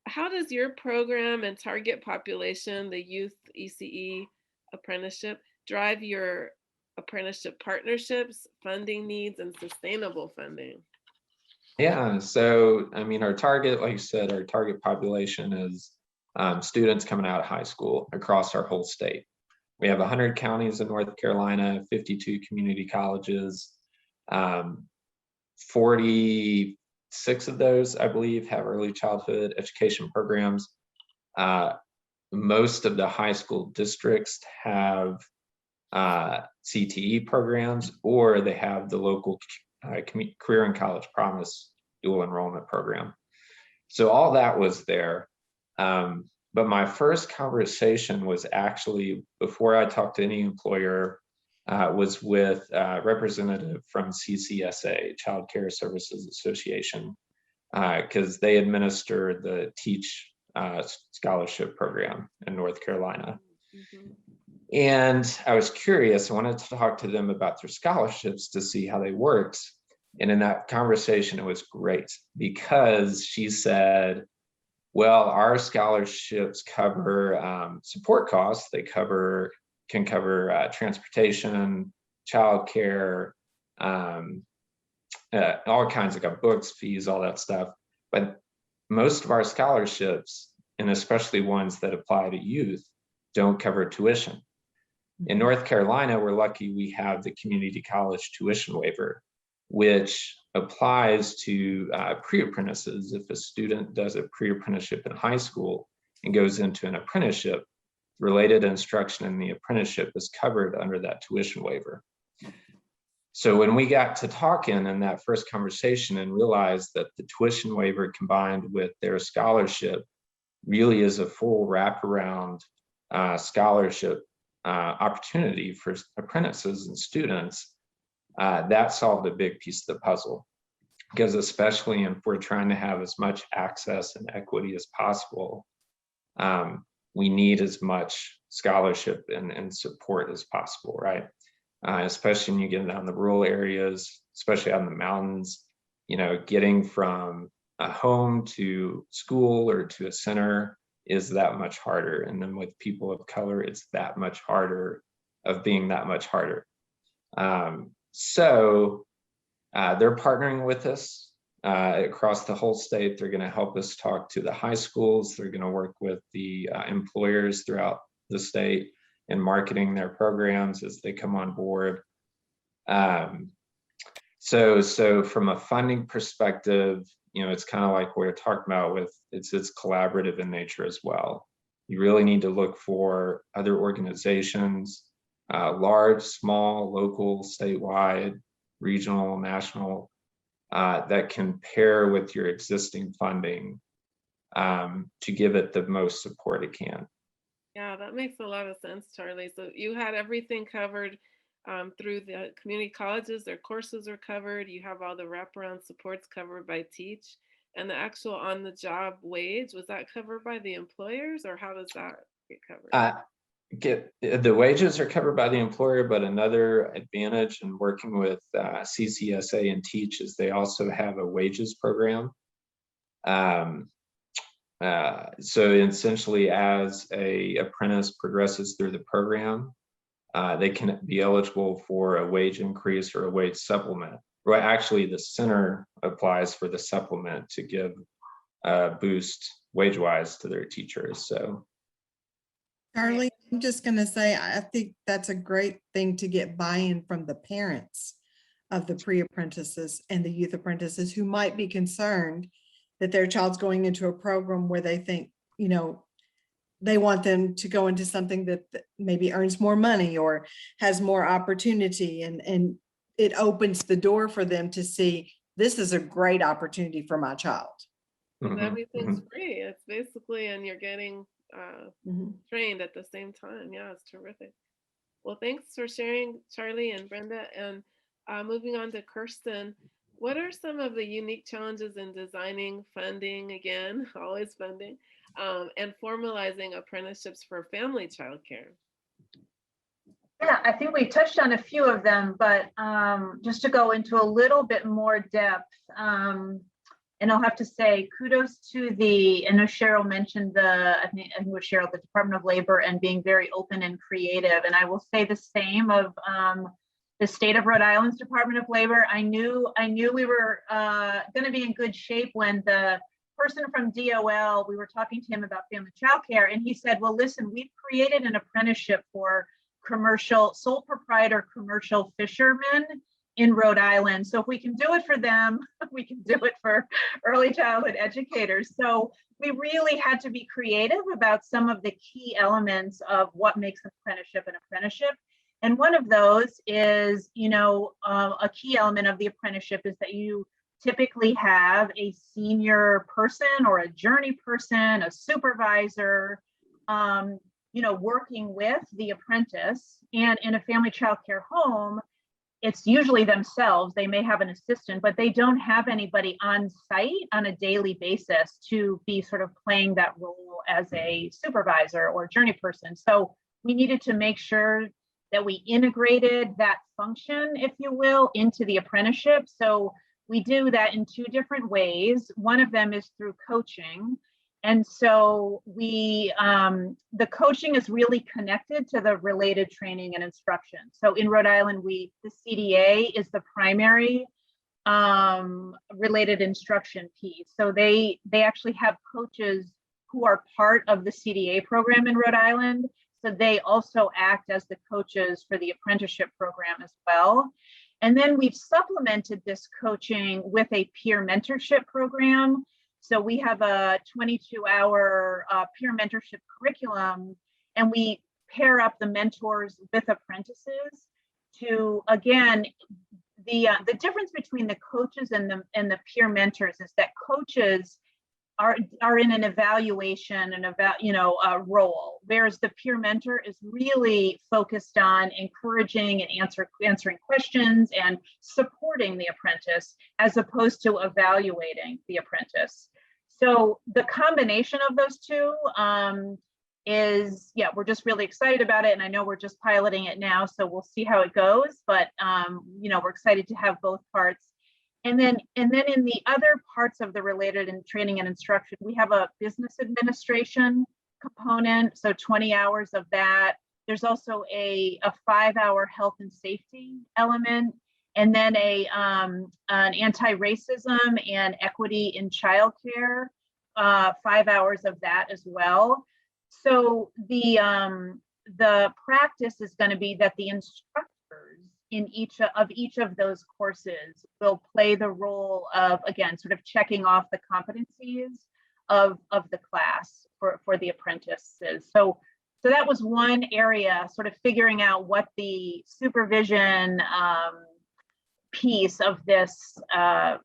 How does your program and target population, the youth ECE apprenticeship, drive your apprenticeship partnerships, funding needs, and sustainable funding? Yeah, so I mean, our target, like you said, our target population is students coming out of high school across our whole state. We have 100 counties in North Carolina, 52 community colleges. 46 of those, I believe, have early childhood education programs. Most of the high school districts have CTE programs, or they have the local Career and College Promise dual enrollment program. So all that was there. But my first conversation was actually, before I talked to any employer, was with a representative from CCSA, Child Care Services Association, because they administer the Teach scholarship program in North Carolina. Mm-hmm. And I was curious, I wanted to talk to them about their scholarships to see how they worked. And in that conversation, it was great because she said, well, our scholarships cover support costs. They can cover transportation, childcare, all kinds of books, fees, all that stuff. But most of our scholarships, and especially ones that apply to youth, don't cover tuition. In North Carolina, we're lucky we have the community college tuition waiver, which applies to pre-apprentices. If a student does a pre-apprenticeship in high school and goes into an apprenticeship, related instruction in the apprenticeship is covered under that tuition waiver. So when we got to talking in that first conversation and realized that the tuition waiver combined with their scholarship really is a full wraparound scholarship opportunity for apprentices and students, that solved a big piece of the puzzle. Because especially if we're trying to have as much access and equity as possible, we need as much scholarship and support as possible, right? Especially when you get down the rural areas, especially out in the mountains, getting from a home to school or to a center is that much harder. And then with people of color, it's that much harder of being that much harder. So they're partnering with us across the whole state. They're going to help us talk to the high schools. They're going to work with the employers throughout the state in marketing their programs as they come on board. So from a funding perspective, it's kind of like we're talking about with it's collaborative in nature as well. You really need to look for other organizations, large, small, local, statewide, regional, national, that can pair with your existing funding to give it the most support it can. Yeah, that makes a lot of sense, Charlie. So you had everything covered through the community colleges. Their courses are covered. You have all the wraparound supports covered by Teach. And the actual on-the-job wage, was that covered by the employers, or how does that get covered? The wages are covered by the employer, but another advantage in working with CCSA and Teach is they also have a wages program. So essentially, as a apprentice progresses through the program, they can be eligible for a wage increase or a wage supplement. Well, actually, the center applies for the supplement to give a boost wage-wise to their teachers. So, Charlie, I'm just going to say, I think that's a great thing to get buy-in from the parents of the pre-apprentices and the youth apprentices who might be concerned that their child's going into a program where they think, they want them to go into something that maybe earns more money or has more opportunity, and it opens the door for them to see this is a great opportunity for my child. 'Cause Mhm, everything's mhm. free. It's basically, and you're getting Mhm. trained at the same time. Yeah, it's terrific. Well, thanks for sharing, Charlie and Brenda. And moving on to Kirsten, what are some of the unique challenges in designing funding, again, always funding, and formalizing apprenticeships for family childcare? Yeah, I think we touched on a few of them, but just to go into a little bit more depth, and I'll have to say kudos to I know Cheryl mentioned I think it was Cheryl, the Department of Labor, and being very open and creative. And I will say the same of the state of Rhode Island's Department of Labor. I knew we were going to be in good shape when the person from DOL, we were talking to him about family childcare, and he said, well, listen, we've created an apprenticeship for commercial, sole proprietor commercial fishermen in Rhode Island. So if we can do it for them, we can do it for early childhood educators. So we really had to be creative about some of the key elements of what makes an apprenticeship. And one of those is, a key element of the apprenticeship is that you typically have a senior person or a journey person, a supervisor, working with the apprentice. And in a family childcare home, it's usually themselves. They may have an assistant, but they don't have anybody on site on a daily basis to be sort of playing that role as a supervisor or journey person. So we needed to make sure that we integrated that function, if you will, into the apprenticeship. So we do that in two different ways. One of them is through coaching. And so the coaching is really connected to the related training and instruction. So in Rhode Island, the CDA is the primary related instruction piece. So they actually have coaches who are part of the CDA program in Rhode Island. So they also act as the coaches for the apprenticeship program as well. And then we've supplemented this coaching with a peer mentorship program. So we have a 22-hour peer mentorship curriculum, and we pair up the mentors with apprentices to, again, the difference between the coaches and the peer mentors is that coaches are in an evaluation and role, whereas the peer mentor is really focused on encouraging and answering questions and supporting the apprentice as opposed to evaluating the apprentice. So the combination of those two we're just really excited about it, and I know we're just piloting it now, so we'll see how it goes. But we're excited to have both parts. And then in the other parts of the related and training and instruction, we have a business administration component, so 20 hours of that. There's also a 5-hour health and safety element, and then an anti-racism and equity in childcare, 5 hours of that as well. So the practice is going to be that the instructors in each of those courses will play the role of, again, sort of checking off the competencies of the class for the apprentices. So that was one area, sort of figuring out what the supervision piece of this, that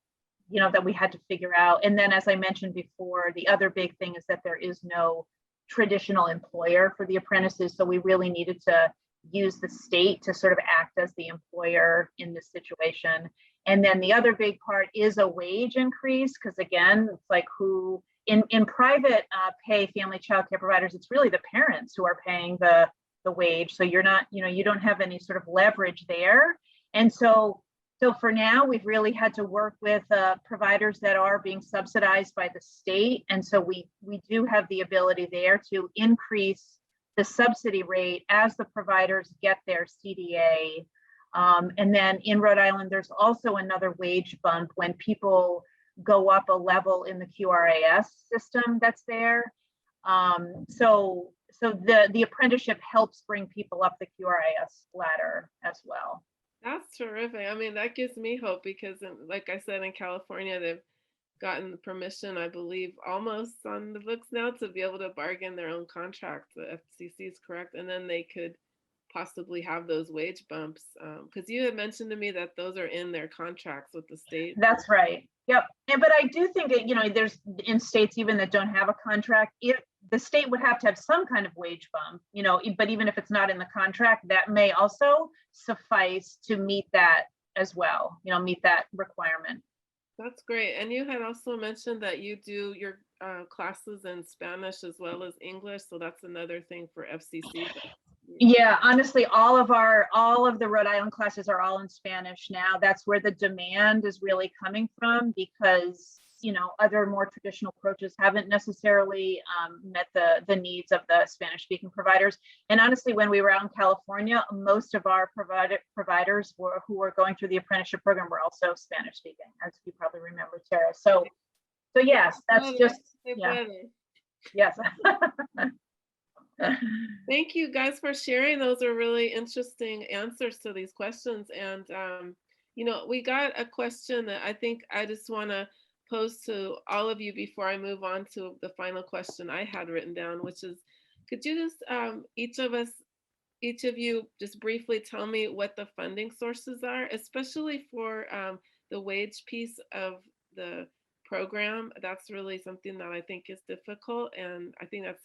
we had to figure out. And then, as I mentioned before, the other big thing is that there is no traditional employer for the apprentices. So we really needed to use the state to sort of act as the employer in this situation. And then the other big part is a wage increase, because again, it's like who in private pay family childcare providers, it's really the parents who are paying the wage. So you're not, you don't have any sort of leverage there. And so for now, we've really had to work with providers that are being subsidized by the state. And so we do have the ability there to increase the subsidy rate as the providers get their CDA. And then in Rhode Island, there's also another wage bump when people go up a level in the QRAS system that's there. So the apprenticeship helps bring people up the QRAS ladder as well. That's terrific. I mean, that gives me hope because, like I said, in California, they've gotten permission, I believe, almost on the books now to be able to bargain their own contracts. The FCC is correct. And then they could possibly have those wage bumps? Because you had mentioned to me that those are in their contracts with the state. That's right. Yep. And but I do think that, you know, there's in states even that don't have a contract, the state would have to have some kind of wage bump, you know, but even if it's not in the contract, that may also suffice to meet that as well, you know, meet that requirement. That's great. And you had also mentioned that you do your classes in Spanish as well as English. So that's another thing for FCC. Yeah, honestly, all of the Rhode Island classes are all in Spanish now. That's where the demand is really coming from, because, you know, other more traditional approaches haven't necessarily met the needs of the Spanish speaking providers. And honestly, when we were out in California, most of our providers who were going through the apprenticeship program were also Spanish speaking, as you probably remember, Tara. So yes, that's just, yeah. Yes. Thank you guys for sharing. Those are really interesting answers to these questions. And, you know, we got a question that I think I just want to pose to all of you before I move on to the final question I had written down, which is, could you just, each of you just briefly tell me what the funding sources are, especially for the wage piece of the program? That's really something that I think is difficult, and I think that's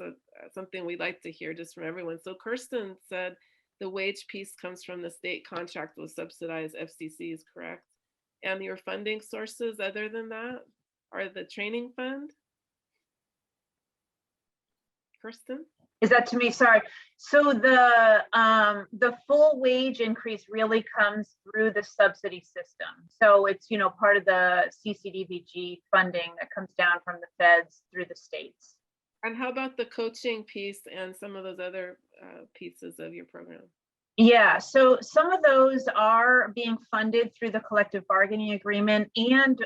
something we'd like to hear just from everyone. So Kirsten said the wage piece comes from the state contract with subsidized FCCs, correct? And your funding sources other than that are the training fund? Kirsten? Is that to me? Sorry. So the full wage increase really comes through the subsidy system. So it's, you know, part of the CCDBG funding that comes down from the feds through the states. And how about the coaching piece and some of those other pieces of your program? Yeah, so some of those are being funded through the collective bargaining agreement, and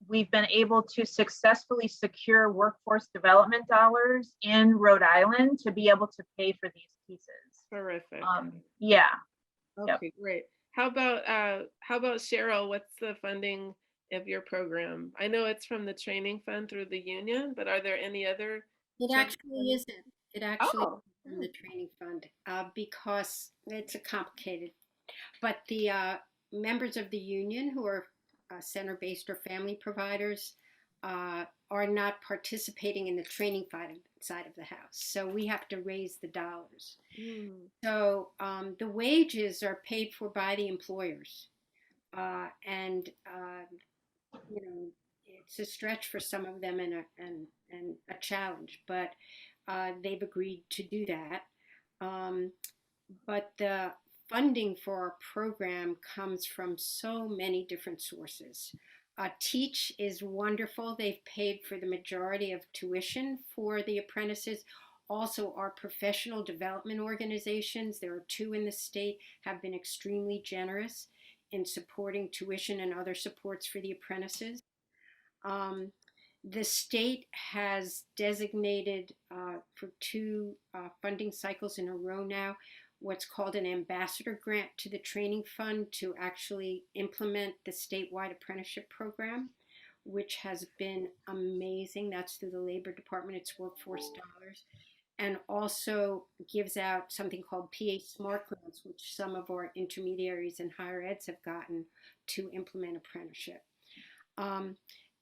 we've been able to successfully secure workforce development dollars in Rhode Island to be able to pay for these pieces. Terrific. Yeah. Okay, yep. Great. How about Cheryl? What's the funding of your program? I know it's from the training fund through the union, but are there any other? It actually isn't. It actually is from the training fund because it's a complicated. But the members of the union who are center-based or family providers are not participating in the training side of the house. So we have to raise the dollars. So the wages are paid for by the employers. And you know, it's a stretch for some of them and a challenge, but they've agreed to do that. But the funding for our program comes from so many different sources. Teach is wonderful. They've paid for the majority of tuition for the apprentices. Also, our professional development organizations, there are 2 in the state, have been extremely generous in supporting tuition and other supports for the apprentices. The state has designated for 2 funding cycles in a row now what's called an ambassador grant to the training fund to actually implement the statewide apprenticeship program, which has been amazing. That's through the Labor Department, it's workforce dollars, and also gives out something called PA Smart Grants, which some of our intermediaries in higher eds have gotten to implement apprenticeship.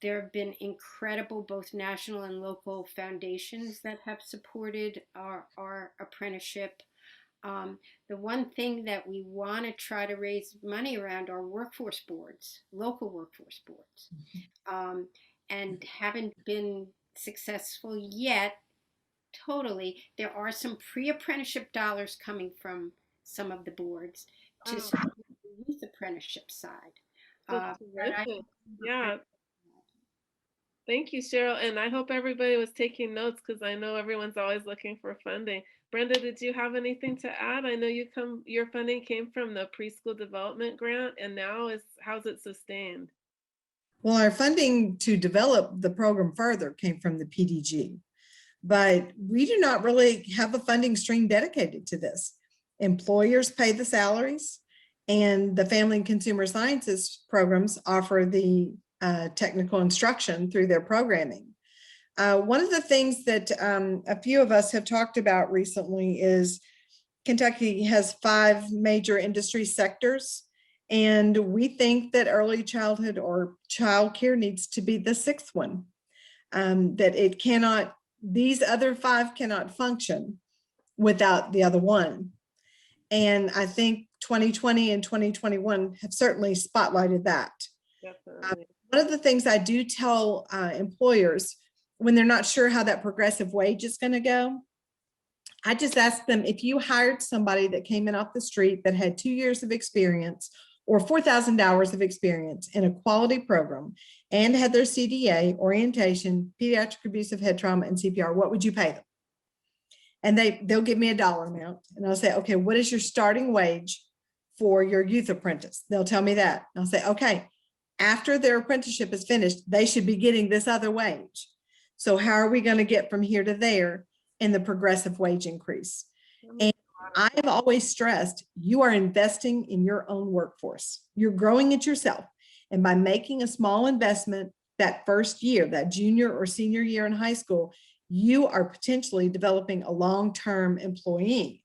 There have been incredible both national and local foundations that have supported our apprenticeship. The one thing that we want to try to raise money around are workforce boards, local workforce boards, and haven't been successful yet. Totally. There are some pre-apprenticeship dollars coming from some of the boards to support the youth apprenticeship side. Yeah. Thank you, Cheryl. And I hope everybody was taking notes because I know everyone's always looking for funding. Brenda, did you have anything to add? I know your funding came from the preschool development grant, and now how's it sustained? Well, our funding to develop the program further came from the PDG, but we do not really have a funding stream dedicated to this. Employers pay the salaries, and the Family and Consumer Sciences programs offer the technical instruction through their programming. One of the things that a few of us have talked about recently is Kentucky has 5 major industry sectors, and we think that early childhood or childcare needs to be the 6th one. That it cannot, these other 5 cannot function without the other one. And I think 2020 and 2021 have certainly spotlighted that. Definitely. One of the things I do tell employers when they're not sure how that progressive wage is going to go, I just ask them, if you hired somebody that came in off the street that had 2 years of experience or 4,000 hours of experience in a quality program and had their CDA, orientation, pediatric abusive head trauma, and CPR, what would you pay them? And they'll give me a dollar amount. And I'll say, okay, what is your starting wage for your youth apprentice? They'll tell me that. And I'll say, okay, after their apprenticeship is finished, they should be getting this other wage. So how are we going to get from here to there in the progressive wage increase? And I've always stressed, you are investing in your own workforce. You're growing it yourself. And by making a small investment that first year, that junior or senior year in high school, you are potentially developing a long-term employee.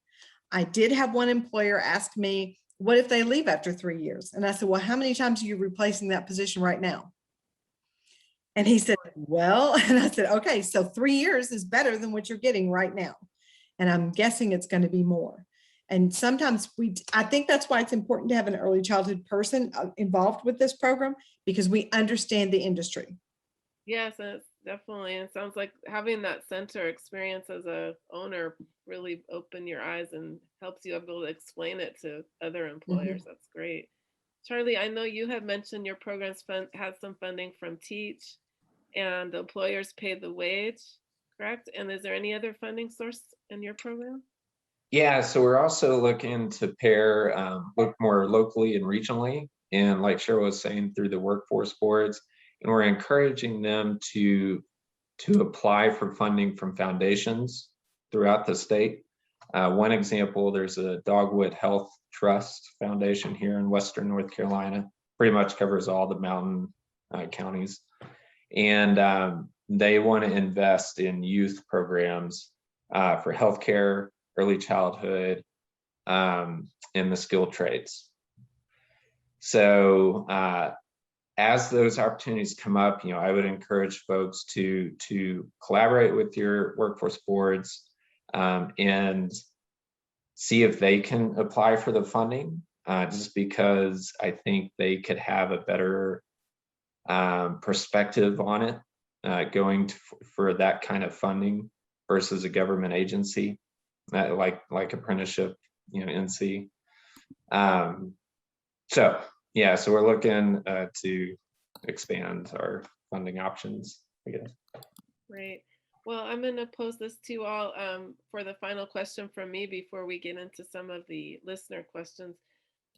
I did have one employer ask me, what if they leave after 3 years? And I said, well, how many times are you replacing that position right now? And he said, well, and I said, okay, so 3 years is better than what you're getting right now. And I'm guessing it's going to be more. And sometimes I think that's why it's important to have an early childhood person involved with this program, because we understand the industry. Yes, definitely. It sounds like having that center experience as a owner really open your eyes and helps you be able to explain it to other employers. That's great. Charlie, I know you have mentioned your programs has some funding from Teach, and the employers pay the wage, correct? And is there any other funding source in your program? Yeah, so we're also looking to pair, look more locally and regionally. And like Cheryl was saying, through the workforce boards, and we're encouraging them to apply for funding from foundations throughout the state. One example, there's a Dogwood Health Trust Foundation here in Western North Carolina, pretty much covers all the mountain counties. And they want to invest in youth programs for healthcare, early childhood, and the skilled trades. So as those opportunities come up, I would encourage folks to collaborate with your workforce boards and see if they can apply for the funding, just because I think they could have a better perspective on it going for that kind of funding versus a government agency like apprenticeship, NC. So yeah, so we're looking to expand our funding options, I guess. Great. Well, I'm going to pose this to you all for the final question from me before we get into some of the listener questions.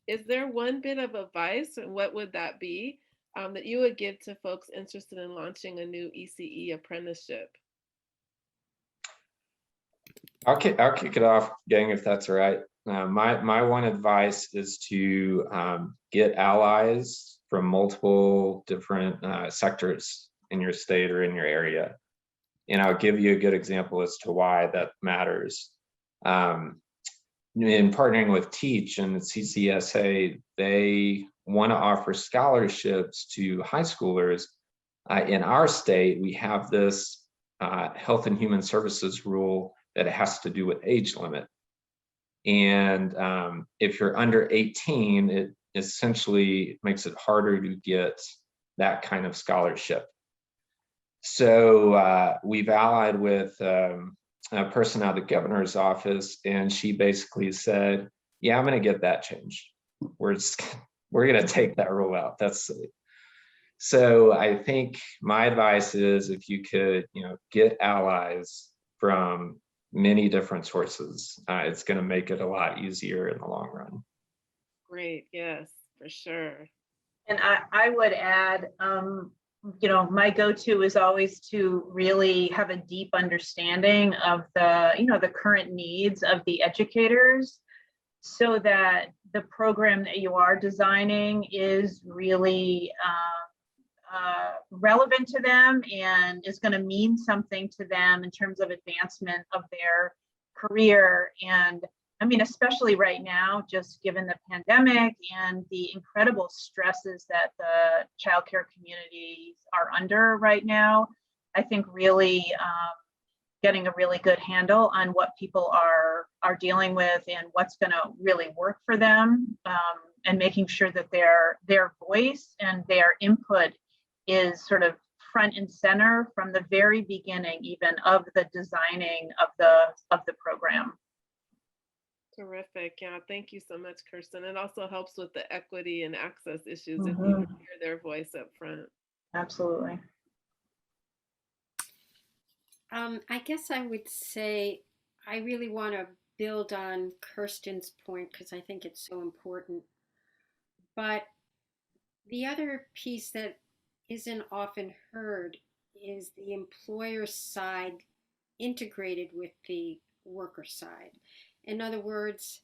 Is there one bit of advice, and what would that be, that you would give to folks interested in launching a new ECE apprenticeship? I'll kick it off, gang, if that's all right. My one advice is to get allies from multiple different sectors in your state or in your area. And I'll give you a good example as to why that matters. In partnering with Teach and CCSA, they want to offer scholarships to high schoolers. In our state, we have this Health and Human Services rule that it has to do with age limit. And if you're under 18, it essentially makes it harder to get that kind of scholarship. So we've allied with a person out of the governor's office, and she basically said, yeah, I'm going to get that changed. We're going to take that rule out. That's silly. So I think my advice is, if you could, get allies from many different sources, it's going to make it a lot easier in the long run. Great. Yes, for sure. And I would add, my go-to is always to really have a deep understanding of the current needs of the educators, so that the program that you are designing is really relevant to them and is going to mean something to them in terms of advancement of their career. And I mean, especially right now, just given the pandemic and the incredible stresses that the childcare communities are under right now, I think really getting a really good handle on what people are dealing with and what's going to really work for them, and making sure that their voice and their input is sort of front and center from the very beginning, even of the designing of the program. Terrific. Yeah, thank you so much, Kirsten. It also helps with the equity and access issues if you hear their voice up front. Absolutely. I guess I would say I really want to build on Kirsten's point because I think it's so important. But the other piece that isn't often heard is the employer side integrated with the worker side. In other words,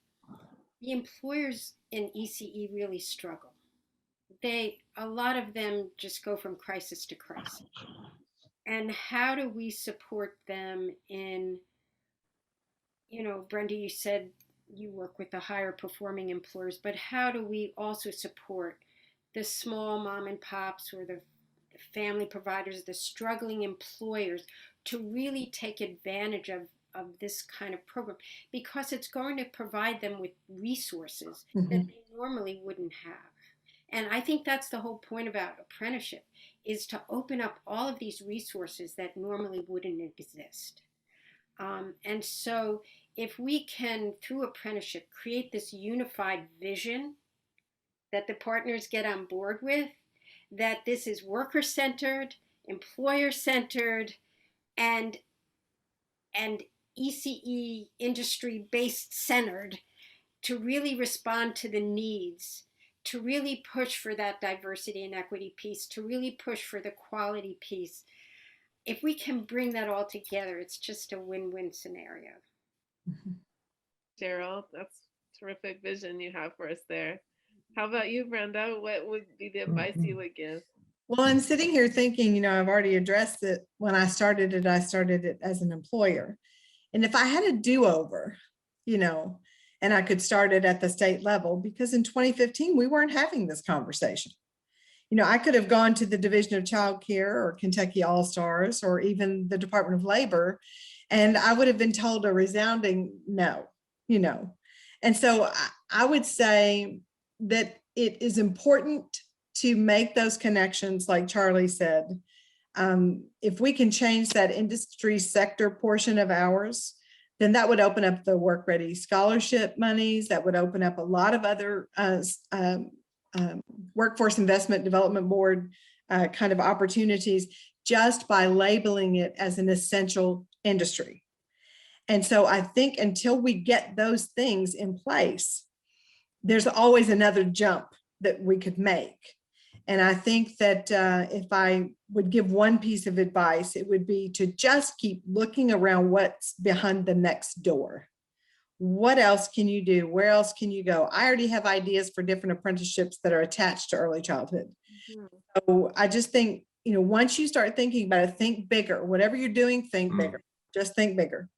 the employers in ECE really struggle. A lot of them just go from crisis to crisis. And how do we support them in, Brenda, you said you work with the higher performing employers, but how do we also support the small mom and pops or the family providers, the struggling employers to really take advantage of this kind of program, because it's going to provide them with resources that they normally wouldn't have. And I think that's the whole point about apprenticeship, is to open up all of these resources that normally wouldn't exist. And so if we can, through apprenticeship, create this unified vision that the partners get on board with, that this is worker-centered, employer-centered, and ECE industry-based centered, to really respond to the needs, to really push for that diversity and equity piece, to really push for the quality piece. If we can bring that all together, it's just a win-win scenario. Cheryl, that's terrific vision you have for us there. How about you, Brenda? What would be the advice you would give? Well, I'm sitting here thinking, I've already addressed it. When I started it as an employer. And if I had a do-over, and I could start it at the state level, because in 2015, we weren't having this conversation. I could have gone to the Division of Child Care or Kentucky All-Stars or even the Department of Labor, and I would have been told a resounding no, And so I would say that it is important to make those connections, like Charlie said. If we can change that industry sector portion of ours, then that would open up the Work Ready scholarship monies. That would open up a lot of other Workforce Investment Development Board kind of opportunities, just by labeling it as an essential industry. And so I think until we get those things in place, there's always another jump that we could make. And I think that if I would give one piece of advice, it would be to just keep looking around what's behind the next door. What else can you do? Where else can you go? I already have ideas for different apprenticeships that are attached to early childhood. So I just think, once you start thinking about it, think bigger. Whatever you're doing, think bigger. Just think bigger.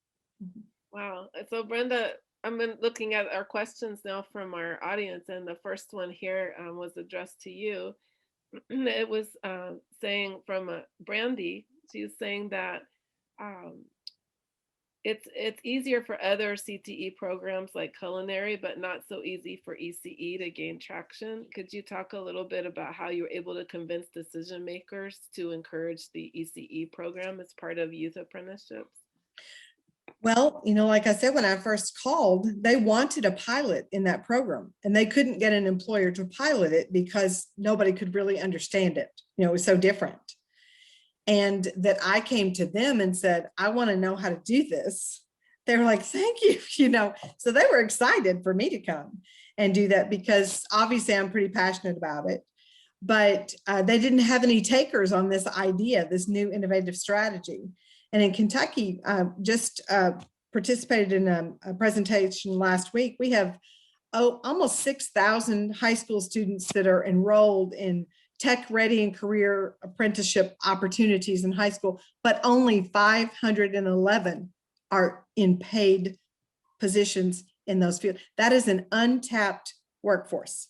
Wow. So Brenda, I'm looking at our questions now from our audience, and the first one here was addressed to you. It was saying from Brandy, she was saying that it's easier for other CTE programs like culinary, but not so easy for ECE to gain traction. Could you talk a little bit about how you were able to convince decision makers to encourage the ECE program as part of youth apprenticeships? Well, like I said, when I first called, they wanted a pilot in that program, and they couldn't get an employer to pilot it because nobody could really understand it. It was so different. And that I came to them and said, I want to know how to do this. They were like, thank you, So they were excited for me to come and do that, because obviously I'm pretty passionate about it. But they didn't have any takers on this idea, this new innovative strategy. And in Kentucky, just participated in a presentation last week. We have almost 6,000 high school students that are enrolled in tech ready and career apprenticeship opportunities in high school, but only 511 are in paid positions in those fields. That is an untapped workforce.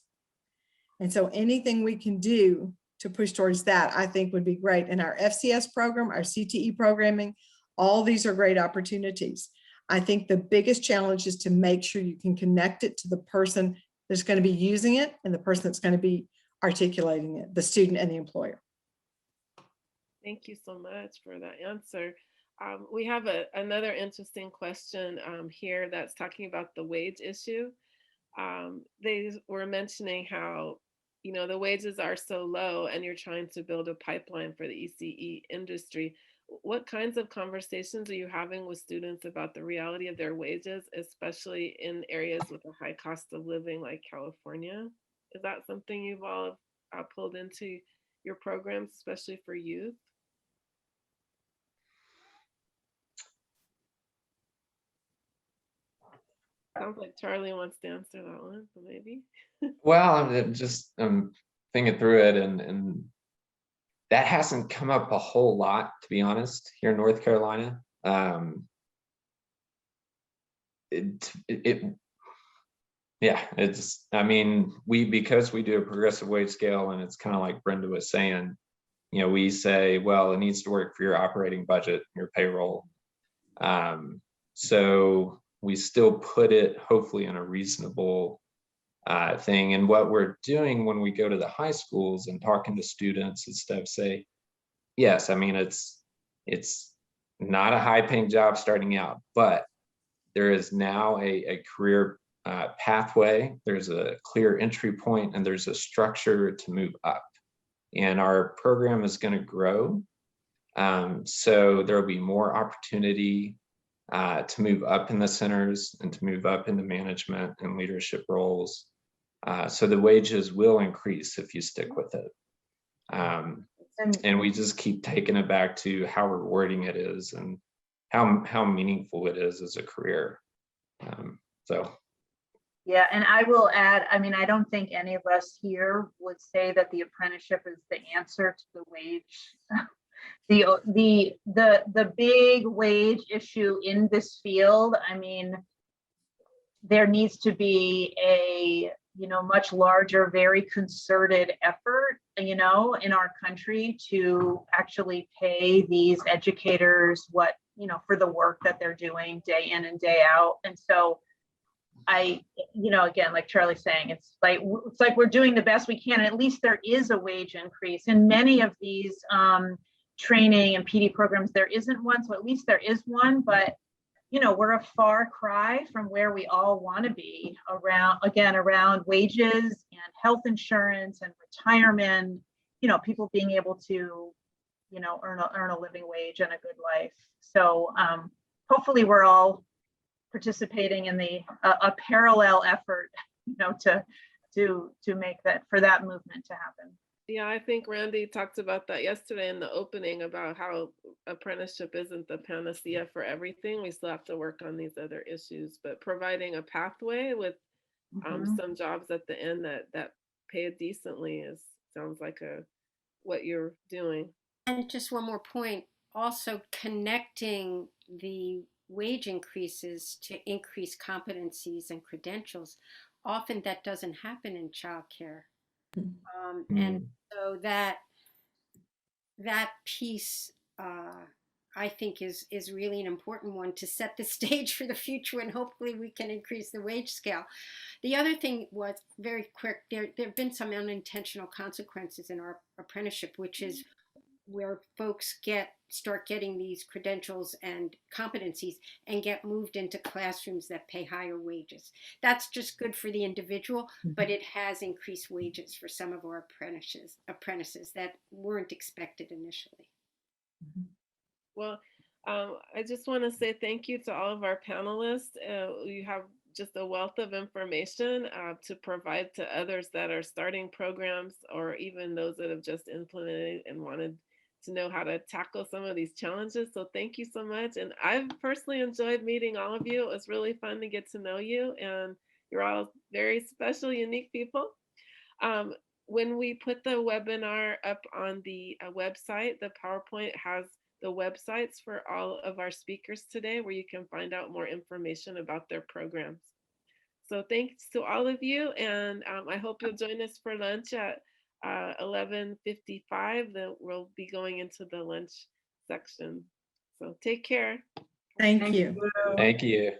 And so anything we can do to push towards that, I think would be great. And our FCS program, our CTE programming, all these are great opportunities. I think the biggest challenge is to make sure you can connect it to the person that's going to be using it and the person that's going to be articulating it, the student and the employer. Thank you so much for that answer. We have another interesting question here that's talking about the wage issue. They were mentioning how, you know, the wages are so low and you're trying to build a pipeline for the ECE industry. What kinds of conversations are you having with students about the reality of their wages, especially in areas with a high cost of living like California? Is that something you've all pulled into your programs, especially for youth? Sounds like Charlie wants to answer that one, so maybe. Well, I'm just thinking through it, and that hasn't come up a whole lot, to be honest, here in North Carolina. Yeah, it's, I mean, because we do a progressive wage scale, and it's kind of like Brenda was saying, you know, we say, well, it needs to work for your operating budget, your payroll. So we still put it hopefully in a reasonable thing. And what we're doing when we go to the high schools and talking to students and stuff, say, yes, I mean, it's not a high paying job starting out, but there is now a career pathway. There's a clear entry point, and there's a structure to move up. And our program is going to grow. So there will be more opportunity to move up in the centers and to move up into management and leadership roles. So the wages will increase if you stick with it. And we just keep taking it back to how rewarding it is and how meaningful it is as a career. So. Yeah, and I will add, I mean, I don't think any of us here would say that the apprenticeship is the answer to the wage. The big wage issue in this field, I mean, there needs to be a, you know, much larger, very concerted effort, you know, in our country to actually pay these educators what, you know, for the work that they're doing day in and day out. And so you know, again, like Charlie's saying, it's like we're doing the best we can. And at least there is a wage increase in many of these training and PD programs. There isn't one, so at least there is one. But you know, we're a far cry from where we all want to be around wages and health insurance and retirement. You know, people being able to, you know, earn a living wage and a good life. So hopefully, we're all participating in a parallel effort, you know, to make that movement to happen. Yeah, I think Randy talked about that yesterday in the opening about how apprenticeship isn't the panacea for everything. We still have to work on these other issues, but providing a pathway with some jobs at the end that pay decently sounds like what you're doing. And just one more point, also connecting the wage increases to increase competencies and credentials. Often that doesn't happen in childcare. And so that piece, I think is really an important one to set the stage for the future, and hopefully we can increase the wage scale. The other thing was very quick, there have been some unintentional consequences in our apprenticeship, which is where folks start getting these credentials and competencies and get moved into classrooms that pay higher wages. That's just good for the individual, but it has increased wages for some of our apprentices that weren't expected initially. Well, I just want to say thank you to all of our panelists. You have just a wealth of information to provide to others that are starting programs, or even those that have just implemented and wanted to know how to tackle some of these challenges. So thank you so much. And I've personally enjoyed meeting all of you. It was really fun to get to know you, and you're all very special, unique people. When we put the webinar up on the website, the PowerPoint has the websites for all of our speakers today, where you can find out more information about their programs. So thanks to all of you, and I hope you'll join us for lunch at 11:55. Then we'll be going into the lunch section. So take care. Thank you. Thank you.